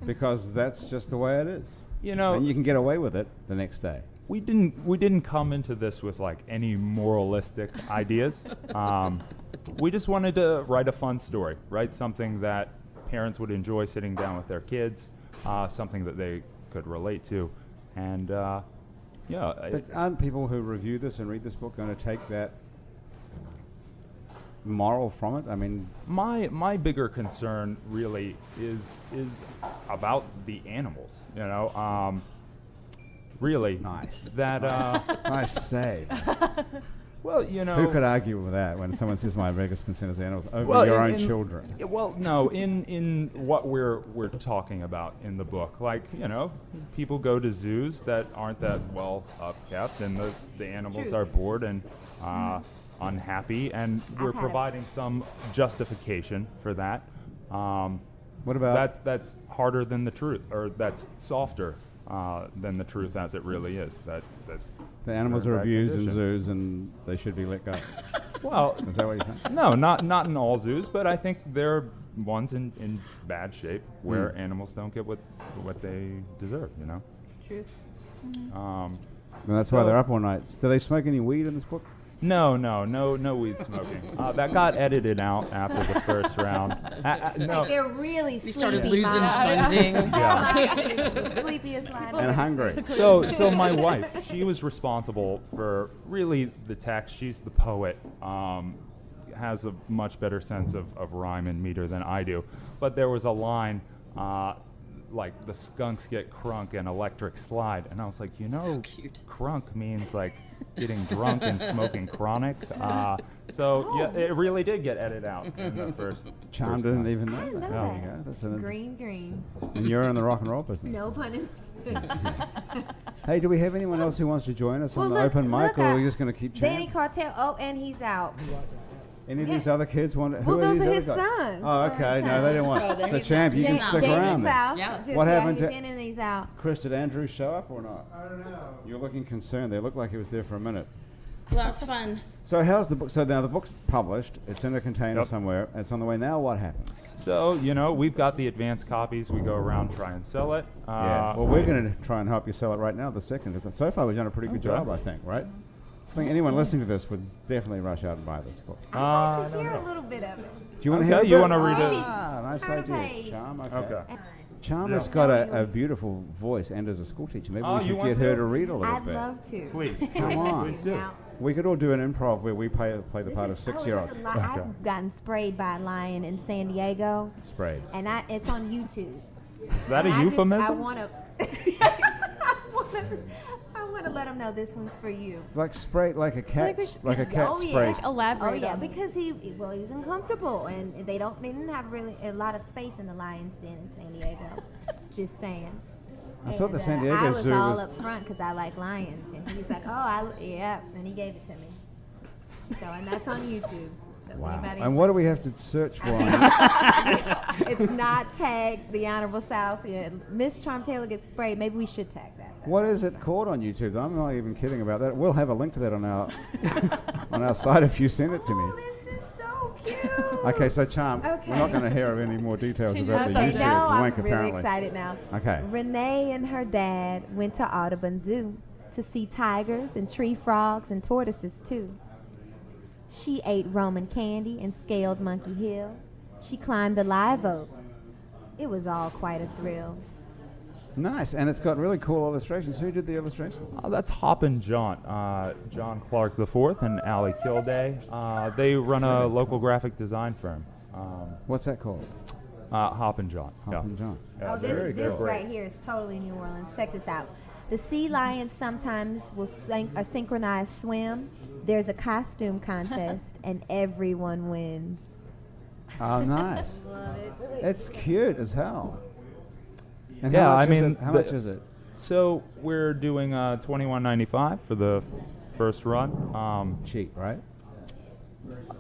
because that's just the way it is. And you can get away with it the next day. We didn't come into this with like any moralistic ideas. We just wanted to write a fun story, write something that parents would enjoy sitting down with their kids, something that they could relate to, and But aren't people who review this and read this book going to take that moral from it? I mean, my bigger concern really is about the animals. Really nice. that Nice save. Well, you know, Who could argue with that when someone says my biggest concern is animals over Well, your in- own in- children? Well, no, in what we're talking about in the book, like, you know, people go to zoos that aren't that well kept, and the animals Truth. are bored and unhappy, and we're I've had it. providing some justification for that. What about That's harder than the truth, or that's softer than the truth as it really is. That the animals they're are in bad abused in condition. zoos and they should be let go? Well, Is that what you're saying? no, not in all zoos, but I think there are ones in bad shape where animals don't get what they deserve. You know. Truth. Um, And that's why So- they're up all night. Do they smoke any weed in this book? no weed smoking. That got edited out after the first round. No. They're really We sleepy. started losing Mom. funding. Yeah. The sleepiest line. And hungry. So my wife, she was responsible for really the text. She's the poet. Has a much better sense of rhyme and meter than I do. But there was a line like the skunks get crunk and electric slide, and I was like, you know, Cute. crunk means like getting drunk and smoking chronic. So yeah, it really did get edited out in the first. Charm first didn't time. even know I that. know There that. you go. That's an Green. And you're in the rock and roll business. No pun intended. Hey, do we have anyone else who wants to join us Well, on the look- open mic, look or are at we just going to keep Danny chatting? Cartel. Oh, and he's out. Any of these other kids want to? Well, Who are those these are other his guys? sons. Oh, okay. No, they didn't want. Oh, there So, he's Champ, you can not. stick Danny's around then. out. Yeah. Just, What happened he's to- in and he's out. Chris, did Andrew show up or not? I don't know. You're looking concerned. They looked like he was there for a minute. Well, that was fun. So how's the book? So now the book's published. It's in a container Yep. somewhere. It's on the way now. What happens? So, you know, we've got the advanced copies. We go around, try and sell it. Yeah. Well, we're going to try and help you sell it right now. The second, because so far we've done a pretty good Okay. job, I think. Right? I think anyone listening to this would definitely rush out and buy this book. I'd I like to don't hear know. a little bit of it. Do you want to Okay, hear? a you bit? wanna read it? Ah, nice Turn a idea. page. Charm. Okay. Okay. Charm Yeah. has got a beautiful voice and is a school teacher. Maybe Oh, we you should want get her to? to read a little I'd bit. love to. Please. Come on. Please do. Now, We could all do an improv where we play the this part is- of I was 6-year-olds. at the I've gotten sprayed by a lion in San Diego, Sprayed. and it's on YouTube. Is that a And I euphemism? want to. I want to let them know this one's for you. It's like sprayed, like a cat, like a cat Oh, yeah. sprays. Oh Elaborate. yeah, on because he was uncomfortable, and they didn't have really a lot of space in the lion's den in San Diego. Just saying. I thought the And, San I Diego was Zoo all was. up front because I like lions, and he's like, yeah, and he gave it to me. So, and that's on YouTube. So if Wow. anybody- And what do we have to search for? on that? It's not tagged the Honorable South. Yeah, Miss Charm Taylor gets sprayed. Maybe we should tag that. What is it called on YouTube? I'm not even kidding about that. We'll have a link to that on our site if you send it to Oh, me. this is so cute. Okay, so Charm, Okay. we're not going to hear of any more details about the Okay, YouTube now link I'm really apparently. excited now. Okay. Renee and her dad went to Audubon Zoo to see tigers and tree frogs and tortoises too. She ate Roman candy and scaled Monkey Hill. She climbed the live oak. It was all quite a thrill. Nice, and it's got really cool illustrations. Who did the illustrations? Oh, that's Hop and Jaunt, John Clark IV and Allie Kilday. They run a local graphic design firm. What's that called? Hop and Jaunt. Hop yeah. and John. Yeah, Oh, very this good. right here is totally New Orleans. Check this out. The sea lions sometimes will a synchronized swim. There's a costume contest, and everyone wins. Oh, nice. It's cute as hell. And Yeah, how much I is mean, it? How much is it? So we're doing $21.95 for the first run. Cheap, right?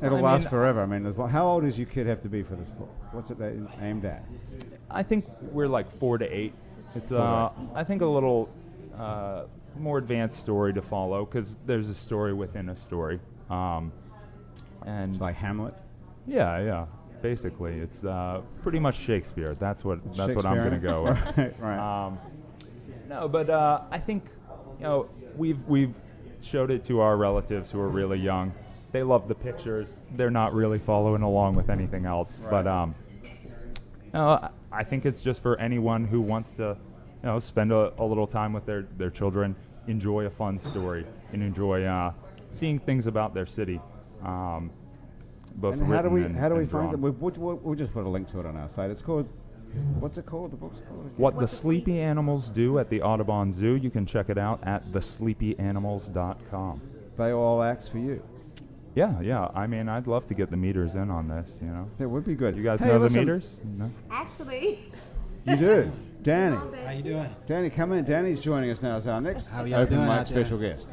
It'll I last mean, forever. I mean, how old does your kid have to be for this book? What's it aimed at? I think we're like 4 to 8. It's 4 to I think a little more advanced story to follow because there's a story within a story. And It's like Hamlet. yeah, basically it's pretty much Shakespeare. That's what I'm going to Shakespearean? go with. Right. No, but I think we've showed it to our relatives who are really young. They love the pictures. They're not really following along with anything else. Right. But no, I think it's just for anyone who wants to, spend a little time with their children, enjoy a fun story, and enjoy seeing things about their city. Both And how do we written how do we and find drawn. them? We'll just put a link to it on our site. It's called. What's it called? The book's called. What the sleepy animals do at the Audubon Zoo. You can check it out at thesleepyanimals.com. they all act for you. Yeah. I mean, I'd love to get the meters in on this, you know. That would be good. You guys Hey, know listen, the meters? No? Actually, You do. Danny. How you doing? Danny, come in. Danny's joining us now as our next How y'all open doing mic out there? special guest.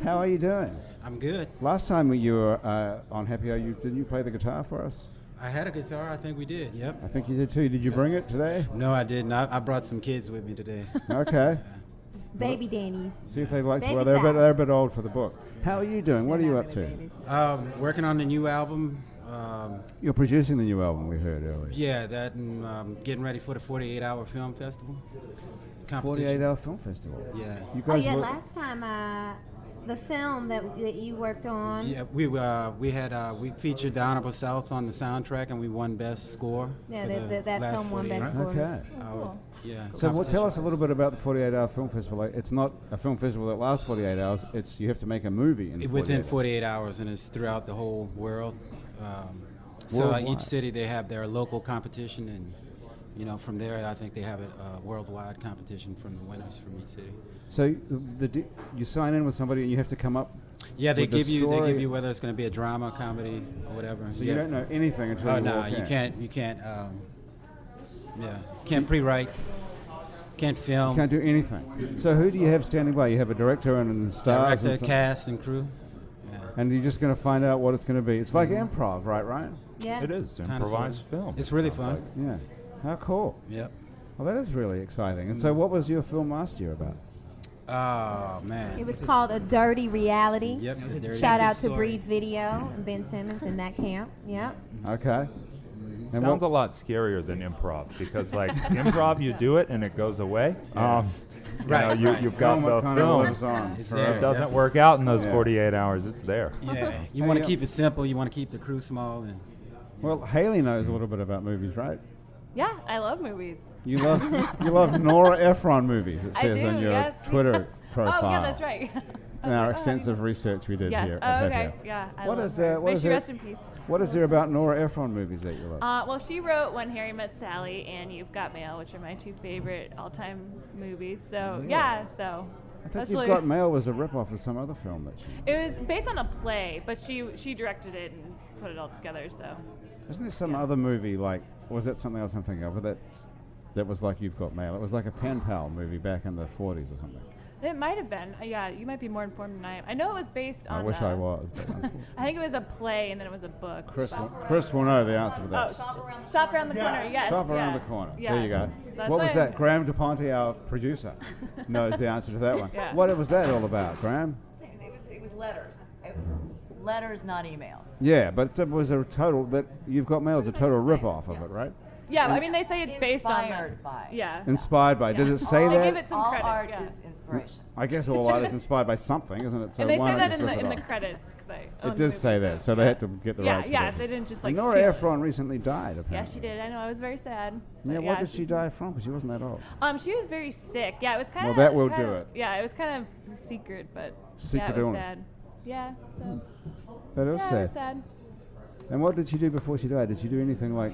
How are you doing? I'm good. Last time you were on Happy Hour, didn't you play the guitar for us? I had a guitar. I think we did. Yep. I think you did too. Did you bring it today? No, I didn't. I brought some kids with me today. Okay. baby Danny's. See if they like. Baby Well, they're size. a bit old for the book. How are you doing? What are you up to? Working on the new album. You're producing the new album we heard earlier. Yeah, that and getting ready for the 48-hour film festival. 48-hour film festival. Yeah. You Oh guys yeah, were- last time the film that you worked on. Yeah, we featured the Honorable South on the soundtrack, and we won Best Score. Yeah, for the that last film won 48 Best Score. Okay. hour. Yeah. So tell us competition. a little bit about the 48-hour film festival. Like, it's not a film festival that lasts 48 hours. It's you have to make a movie in 48 Within hours. 48 hours, and it's throughout the whole world. So Worldwide. each city they have their local competition, and from there I think they have a worldwide competition from the winners from each city. So you sign in with somebody and you have to come up. Yeah, they with the give you story. whether it's going to be a drama, comedy, or whatever. So yeah. you don't know anything until Oh you no, walk you in. can't. Can't pre-write, can't film. You can't do anything. So who do you have standing by? You have a director and stars Director, and some- cast, and crew. Yeah. and you're just going to find out what it's going to be. It's like improv, right, Ryan? Yeah. It is Kinda improvised sorta. film. It's really fun. Yeah. How cool. Yep. Well, that is really exciting. And so what was your film last year about? Oh man. It was called A Dirty Reality. Yep. was a there it Shout is. out to story. Breathe Video and Ben Simmons in that camp. Yep. Okay. And Sounds a lot scarier than improv because, like, improv, you do it and it goes away. Right, right. You've got film the kind of film. lives on. It's If there. it doesn't Yep. work out in those Yeah. 48 hours, it's there. Yeah. You Hey, want to keep it simple. You want to keep the crew small, and Well, Haley knows a little bit about movies, right? Yeah, I love movies. You love Nora Ephron movies, it I says do, on your yes. Twitter profile. Oh, yeah, that's right. In our extensive research we did Yes. here. Oh, at okay. Happy Hour. Yeah. I What love is her. what May is she there- rest in peace. What is there about Nora Ephron movies that you love? Well, she wrote When Harry Met Sally and You've Got Mail, which are my two favorite all-time movies. So so. I think that's You've really- Got Mail was a rip-off of some other film that she... It was based on a play, but she directed it and put it all together. So. Isn't there some other movie, like, was that something else I'm thinking of? But that was like You've Got Mail. It was like a pen pal movie back in the 40s or something. It might have been. Yeah, you might be more informed than I am. I know it was based on. I wish I was. But I think it was a play and then it was a book. Chris will know the answer to Oh, that. Shop around the corner. Yes. Shop around yeah. the corner. Yeah. There you go. That's What was it. that? Graham DePonte, our producer, knows the answer to that one. Yeah. What was that all about, Graham? It was letters. Letters, not emails. Yeah, but it was a total. That You've Got Mail is a total rip-off of it, right? Yeah, I mean they say it's based on. Inspired by. Yeah. Inspired by. Does it say They that? give it some All credit. art yeah. is inspiration. I guess all art is inspired by something, isn't it? So And they why say not that just rip in it the off? credits. 'Cause I own It the does say movie. that, so they had to get the Yeah, rights. yeah, to they it. didn't just like. And Nora steal it. Ephron recently died, apparently. Yeah, she did. I know. I was very sad. Yeah, But what did she she's- die from? Because she wasn't that old. She was very sick. Yeah, it was kind of. Well, that will do it. Yeah, it was kind of secret, but Secret yeah, it was illness. sad. Yeah, so That is yeah, it sad. was sad. And what did she do before she died? Did she do anything like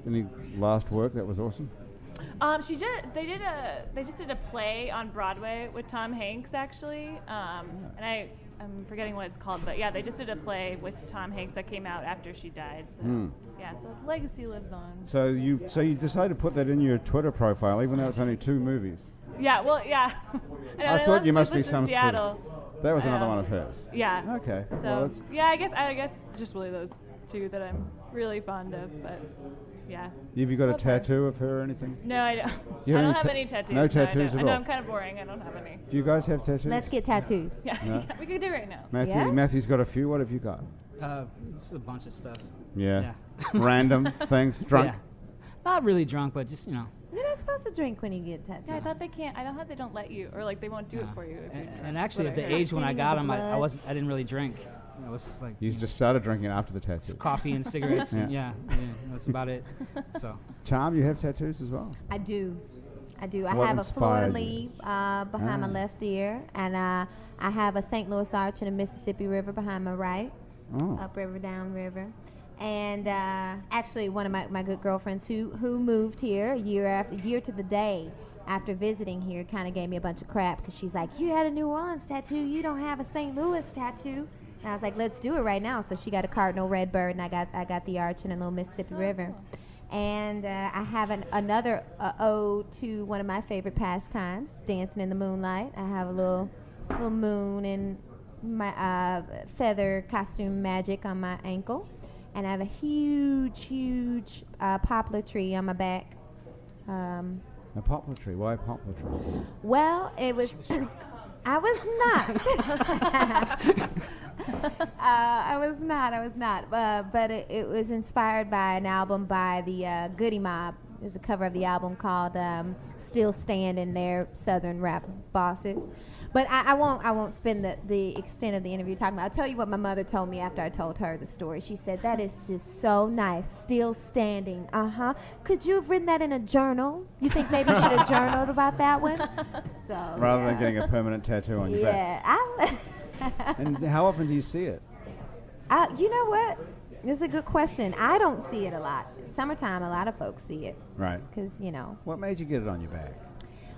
any last work that was awesome? She did. They just did a play on Broadway with Tom Hanks actually, and I'm forgetting what it's called, but yeah, they just did a play with Tom Hanks that came out after she died. So yeah, so the legacy lives on. So you decided to put that in your Twitter profile, even though it's only 2 movies. Yeah, well, yeah. I thought you must be some sort of- Seattle. That was another one of hers. Yeah. Okay. Well, So that's, yeah, I guess just really those two that I'm really fond of, but yeah. have you got a Love her. tattoo of her or anything? No, I don't. You I have don't any have ta- any tattoos. no I tattoos don't. at I know all? I'm kind of boring. I don't have any. Do you guys have tattoos? Let's get tattoos. Yeah, Yeah. we could do it right now. Matthew, Yeah? Matthew's got a few. What have you got? This is a bunch of stuff. Yeah. Random things. Drunk. Yeah. Not really drunk, but just You're not supposed to drink when you get tattooed. Yeah, I thought they can't. I don't think they don't let you, or like they won't do it Yeah. for you. If you're And actually, at the Whatever. age when I Cleaning got of them, the I blood. didn't really drink. I was like You just started drinking after the tattoo. coffee and cigarettes. Yeah. And yeah, that's about it. So Charm, you have tattoos as well? I do. I What have a Florida inspired you? leaf behind my left ear, and I have a St. Louis arch and a Mississippi River behind my right, Oh. upriver, downriver. And actually, one of my good girlfriends who moved here a year to the day after visiting here, kind of gave me a bunch of crap because she's like, you had a New Orleans tattoo, you don't have a St. Louis tattoo. And I was like, let's do it right now. So she got a cardinal red bird, and I got the arch and a little Mississippi River. And I have another ode to one of my favorite pastimes, dancing in the moonlight. I have a little moon and my feather costume magic on my ankle. And I have a huge poplar tree on my back. A poplar tree. Why a poplar tree? Well, it was. I was not. I was not. But it was inspired by an album by the Goody Mob. There's a cover of the album called "Still Standing." Their Southern rap bosses. But I won't spend the extent of the interview talking about. I'll tell you what my mother told me after I told her the story. She said, that is just so nice. Still standing. Could you have written that in a journal? You think maybe you should have journaled about that one? So rather than getting a permanent tattoo on your back. Yeah. And how often do you see it? You know what? This is a good question. I don't see it a lot. Summertime, a lot of folks see it. Right. Because, What made you get it on your back?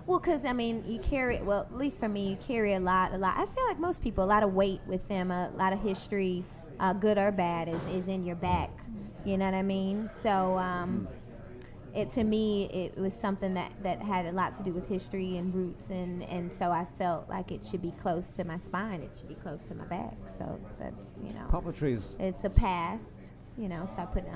Well, because, you carry, at least for me, you carry a lot. I feel like most people, a lot of weight with them, a lot of history, good or bad, is in your back. You know what I mean? So, to me, it was something that had a lot to do with history and roots, and so I felt like it should be close to my spine. It should be close to my back. So that's, Poplar trees. It's a past. So I put it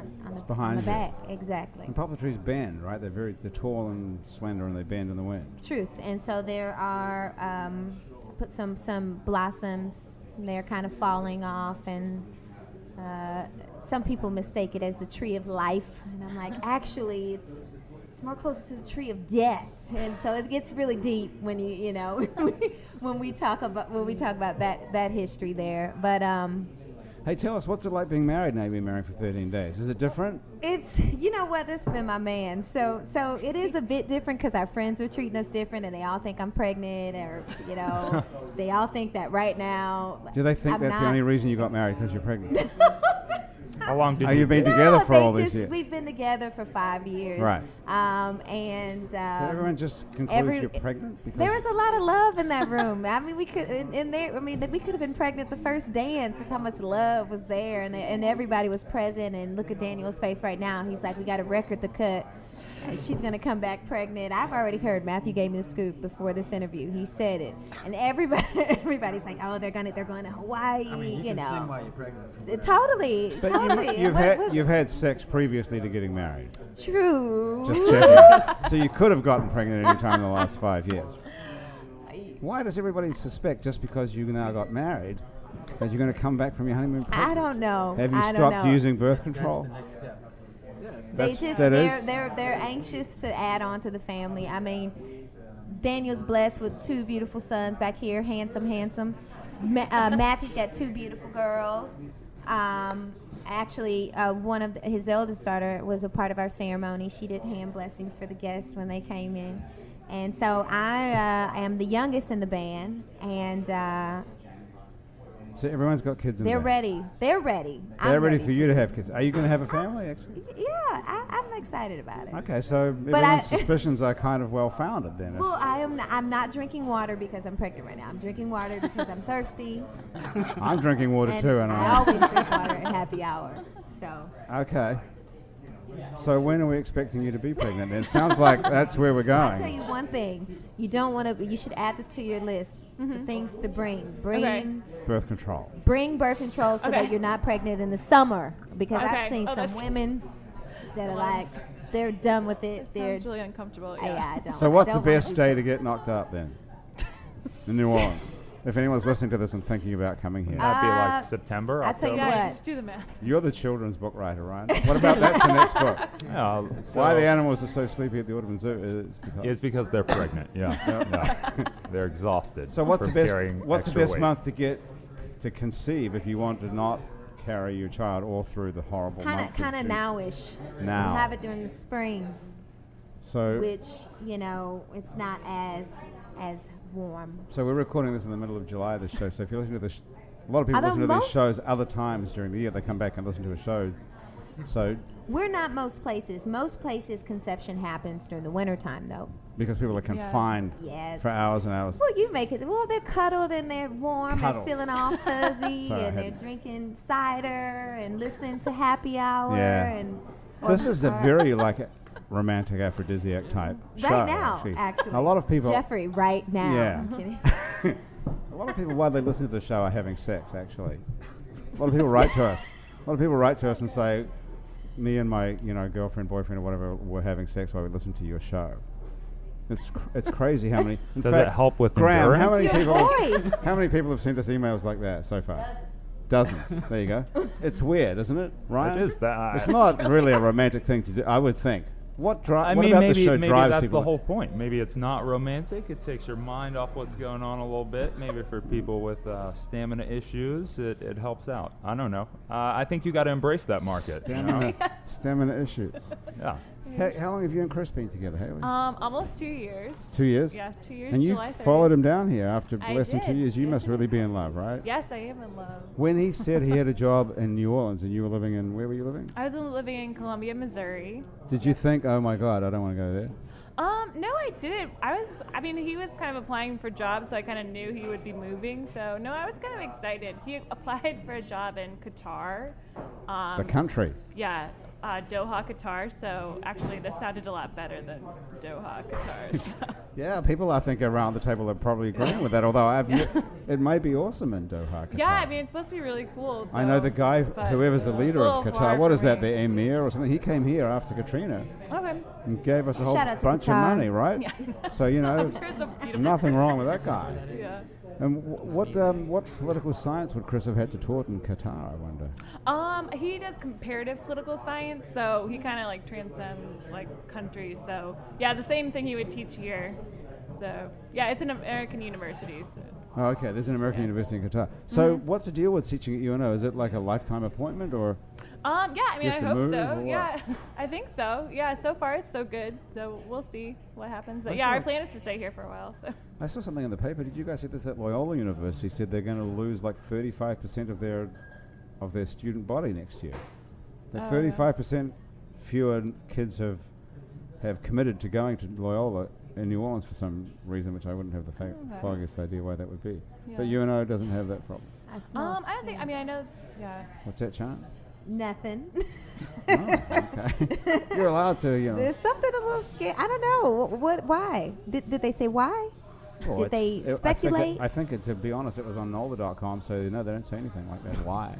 on the back. Exactly. And poplar trees bend, right? They're tall and slender, and they bend in the wind. Truth. And so there are, put some blossoms, and they're kind of falling off, and some people mistake it as the tree of life. And I'm like, actually, it's more close to the tree of death. And so it gets really deep when when we talk about that history there. But hey, tell us, what's it like being married now? You've been married for 13 days. Is it different? It's, this has been my man. So it is a bit different because our friends are treating us different, and they all think I'm pregnant, or, they all think that right now. Do they think that's the only reason you got married, because you're pregnant? How long did you been together for all these years? We've been together for 5 years. Right. So everyone just concludes you're pregnant? There was a lot of love in that room. We could we could have been pregnant the first dance. That's how much love was there, and everybody was present. And look at Daniel's face right now. He's like, we got to record the cut. She's going to come back pregnant. I've already heard. Matthew gave me the scoop before this interview. He said it, and everybody's like, oh, they're going to Hawaii. You can sing while you're pregnant. Totally. But totally. you've had sex previously to getting married. True. Just checking. So you could have gotten pregnant any time in the last 5 years. Why does everybody suspect just because you now got married that you're going to come back from your honeymoon pregnant? I don't know. Have you stopped using birth control? That's the next step. They're anxious to add on to the family. Daniel's blessed with 2 beautiful sons back here, handsome. Matthew's got 2 beautiful girls. Actually, one of his eldest daughter was a part of our ceremony. She did hand blessings for the guests when they came in, and so I am the youngest in the band, and. So everyone's got kids in the band. They're ready. They're ready for you to have kids. Are you going to have a family, actually? Yeah, I'm excited about it. Okay, so everyone's suspicions are kind of well-founded then. Well, I'm not drinking water because I'm pregnant right now. I'm drinking water because I'm thirsty. I'm drinking water too, and I always drink water at happy hour. So. Okay. So when are we expecting you to be pregnant? It sounds like that's where we're going. I'll tell you one thing. You don't want to. You should add this to your list. The things to bring. Birth control. Bring birth control so that you're not pregnant in the summer. Because I've seen some women that are like, they're done with it. They're really uncomfortable. Yeah, I don't. So what's the best day to get knocked up then? In New Orleans. If anyone's listening to this and thinking about coming here. That'd be like September, I'll tell you what. Just do the math. You're the children's book writer, right? What about that's the next book? Why the animals are so sleepy at the Audubon Zoo is because they're pregnant. Yeah. They're exhausted. So what's the best weight. month to conceive if you want to not carry your child all through the horrible months? Kind of nowish. Now. We'll have it during the spring. So which it's not as warm. So we're recording this in the middle of July, this show. So if you listen to this, a lot of people listen to these shows other times during the year. They come back and listen to a show So We're not most places. Most places conception happens during the wintertime, though. because people are confined Yes. for hours and hours. Well, you make it. Well, they're cuddled and they're warm. Cuddled. They're feeling all fuzzy, Sorry, I and they're hadn't- drinking cider and listening to happy hour. Yeah. And This is a very romantic aphrodisiac type show. right now, actually. A lot of people. Jeffrey, right now. Yeah. I'm kidding. A lot of people, while they listen to the show, are having sex. Actually, a lot of people write to us. A lot of people write to us and say, "Me and my, girlfriend, boyfriend, or whatever, were having sex while we listened to your show." It's crazy how many. In Does fact, it help with Graham, how endurance? many Your people? voice. How many people have sent us emails like that so far? Dozens. There you go. It's weird, isn't it, Ryan? It is that. It's not really a romantic thing to do, I would think. What I what mean, about maybe, the show maybe drives that's people? the whole point. Maybe it's not romantic. It takes your mind off what's going on a little bit. Maybe for people with stamina issues, it helps out. I don't know. I think you got to embrace that market. Stamina issues. Yeah. How long have you and Chris been together, Haley? Almost 2 years. 2 years? Yeah, 2 years. And you July 30th. followed him down here after I less than 2 did. years. You Yes, must I really did. be in love, right? Yes, I am in love. When he said he had a job in New Orleans and you were living in, where were you living? I was living in Columbia, Missouri. Did you think, oh my God, I don't want to go there? No, I didn't. He was kind of applying for jobs, so I kind of knew he would be moving. So, no, I was kind of excited. He applied for a job in Qatar. The country. Yeah, Doha, Qatar. So, actually, this sounded a lot better than Doha, Qatar. So. Yeah, people I think around the table are probably agreeing with that, although it may be awesome in Doha, Qatar. Yeah, I mean, it's supposed to be really cool. So, I know the guy, but whoever's the leader of it's a little far Qatar, what for is that, me. the emir or something? He came here after Katrina Okay. and gave us a whole Shout out to bunch of Qatar. money, right? Yeah. So, I'm sure it's a beautiful nothing wrong with that guy. Yeah. And what political science would Chris have had to taught in Qatar, I wonder? He does comparative political science, so he kind of transcends countries. So yeah, the same thing he would teach here. So yeah, it's an American university. So. Oh, okay. There's an American university in Qatar. So what's the deal with teaching at UNO? Is it like a lifetime appointment or? Yeah, I mean, You I have to hope move, so. or what? Yeah, I think so. Yeah, so far it's so good. So we'll see what happens. But yeah, our plan is to stay here for a while. So. I saw something in the paper. Did you guys see this at Loyola University? Said they're going to lose 35% of their student body next year. That 35% fewer kids have committed to going to Loyola in New Orleans for some reason, which I wouldn't have the foggiest idea why that would be. Yeah. But UNO doesn't have that problem. I smell I don't think. I mean, I know. Yeah. What's that, Chan? nothing. Oh, okay. You're allowed to, There's something a little scary. I don't know. What? Why? Did they say why? Well, Did they speculate? I think to be honest, it was on NOLA.com, so no, they don't say anything like that. Why?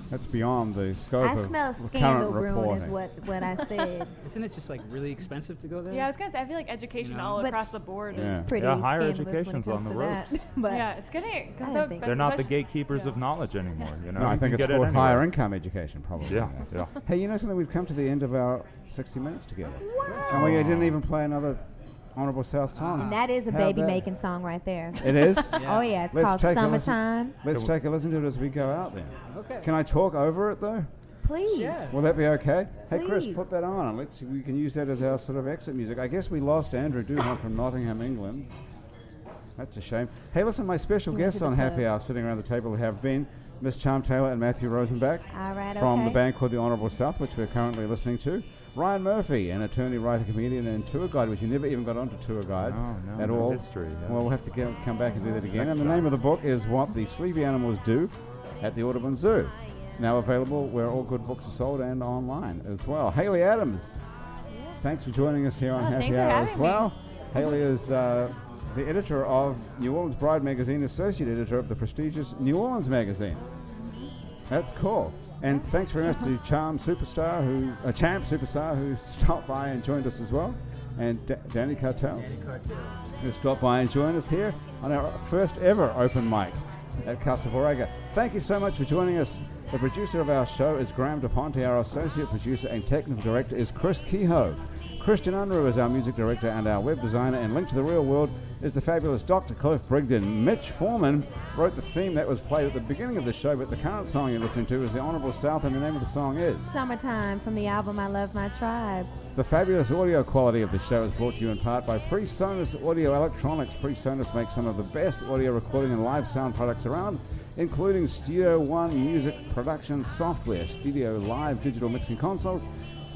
That's beyond the scope I of smell current scandal brewing reporting. is what I said. Isn't it just really expensive to go there? Yeah, I was gonna say. I feel like education all But across the board. Yeah. It's pretty Yeah, higher scandalous when it education's comes on the to that. ropes. But Yeah, it's getting I so didn't think- expensive. They're not the especially- gatekeepers of knowledge anymore. No, You I can think it's get it called anywhere. higher income education, probably. Yeah, yeah. Hey, you know something? We've come to the end of our 60 minutes together. And we didn't even play another Honorable South song. and that is a How'd baby that- making song right there. It is? Oh yeah, it's Let's called take a listen. Summertime. Let's take a listen to it as we go out then. Okay. Can I talk over it though? Please. Yeah. Will that be okay? Hey Chris, Please. put that on and we can use that as our sort of exit music. I guess we lost Andrew Duhon from Nottingham, England. That's a shame. Hey, listen, my special He went guests to the on Happy pub. Hour sitting around the table have been Miss Charm Taylor and Matthew Rosenbach All right. from okay. the band called The Honourable South, which we're currently listening to. Ryan Murphy, an attorney, writer, comedian, and tour guide, which you never even got onto tour guide No, at no all. history, yeah. Well, we'll have to come back and do that again. Next And the name of the book is What the Sleepy Animals Do at the Audubon Zoo. Now available where all good books are sold and online as well. Haley Adams, thanks for joining us here on Happy thanks for Hour as having me. well. Haley is the editor of New Orleans Bride magazine, associate editor of the prestigious New Orleans magazine. That's cool. And thanks very much to Champ Superstar, who stopped by and joined us as well, and Danny Cartel, who stopped by and joined us here on our first ever open mic at Casa Borrega. Thank you so much for joining us. The producer of our show is Graham DePonte. Our associate producer and technical director is Chris Kehoe. Christian Unruh is our music director and our web designer, and Link to the Real World is the fabulous Dr. Cliff Brigden. Mitch Foreman wrote the theme that was played at the beginning of the show, but the current song you're listening to is The Honourable South, and the name of the song is Summertime from the album I Love My Tribe. The fabulous audio quality of the show is brought to you in part by PreSonus Audio Electronics. PreSonus makes some of the best audio recording and live sound products around, including Studio One music production software, Studio Live digital mixing consoles,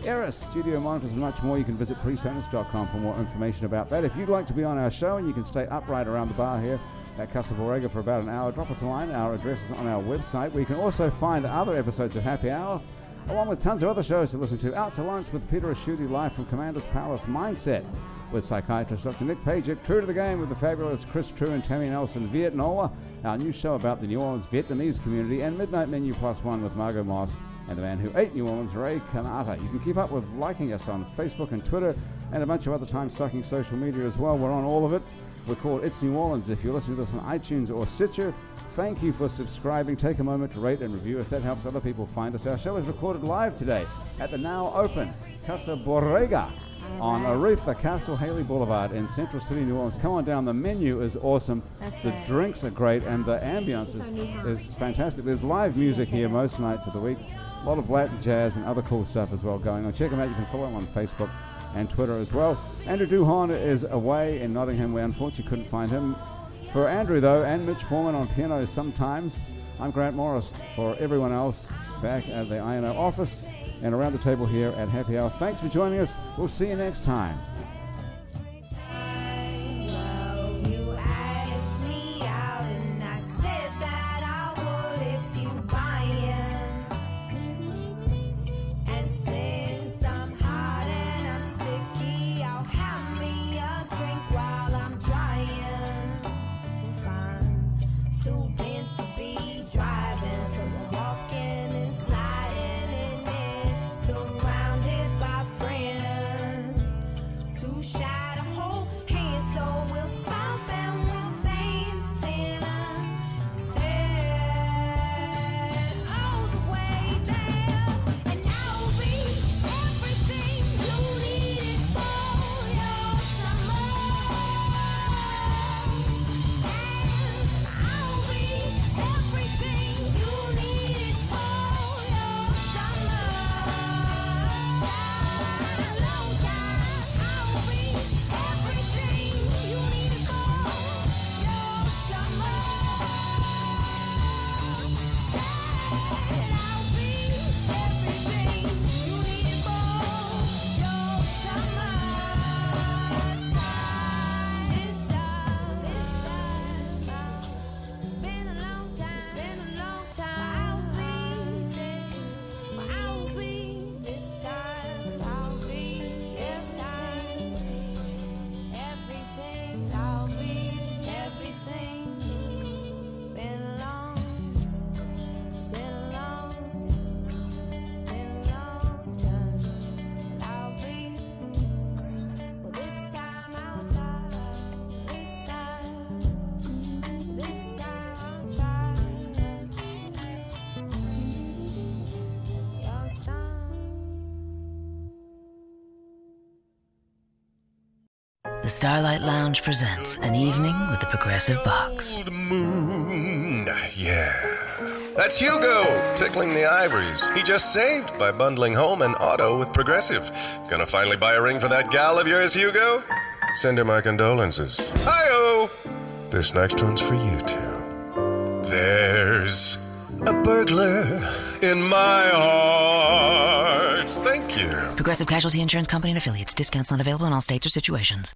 Eris studio monitors, and much more. You can visit presonus.com for more information about that. If you'd like to be on our show and you can stay upright around the bar here at Casa Borrega for about an hour, drop us a line. Our address is on our website, where you can also find other episodes of Happy Hour, along with tons of other shows to listen to. Out to Lunch with Peter Asciuti, live from Commander's Palace. Mindset with psychiatrist Dr. Nick Pajic. True to the Game with the fabulous Chris True and Tammy Nelson. Viet NOLA, our new show about the New Orleans Vietnamese community. And Midnight Menu Plus One with Margot Moss and the man who ate New Orleans, Ray Kanata. You can keep up with liking us on Facebook and Twitter and a bunch of other time-sucking social media as well. We're on all of it. We're called It's New Orleans. If you're listening to this on iTunes or Stitcher, thank you for subscribing. Take a moment to rate and review us. That helps other people find us. Our show is recorded live today at the now open Casa Borrega on Aretha Castle Haley Boulevard in Central City, New Orleans. Come on down. The menu is awesome. The drinks are great, and the ambience is fantastic. There's live music here most nights of the week. A lot of Latin jazz and other cool stuff as well going on. Check them out. You can follow them on Facebook and Twitter as well. Andrew Duhon is away in Nottingham. We unfortunately couldn't find him. For Andrew, though, and Mitch Foreman on piano sometimes, I'm Grant Morris. For everyone else back at the INO office and around the table here at Happy Hour, thanks for joining us. We'll see you next time. The Starlight Lounge presents An Evening with the Progressive Box. Old moon, yeah. That's Hugo, tickling the ivories. He just saved by bundling home and auto with Progressive. Gonna finally buy a ring for that gal of yours, Hugo? Send her my condolences. Hi-oh! This next one's for you two. There's a burglar in my heart. Thank you. Progressive Casualty Insurance Company and Affiliates. Discounts not available in all states or situations.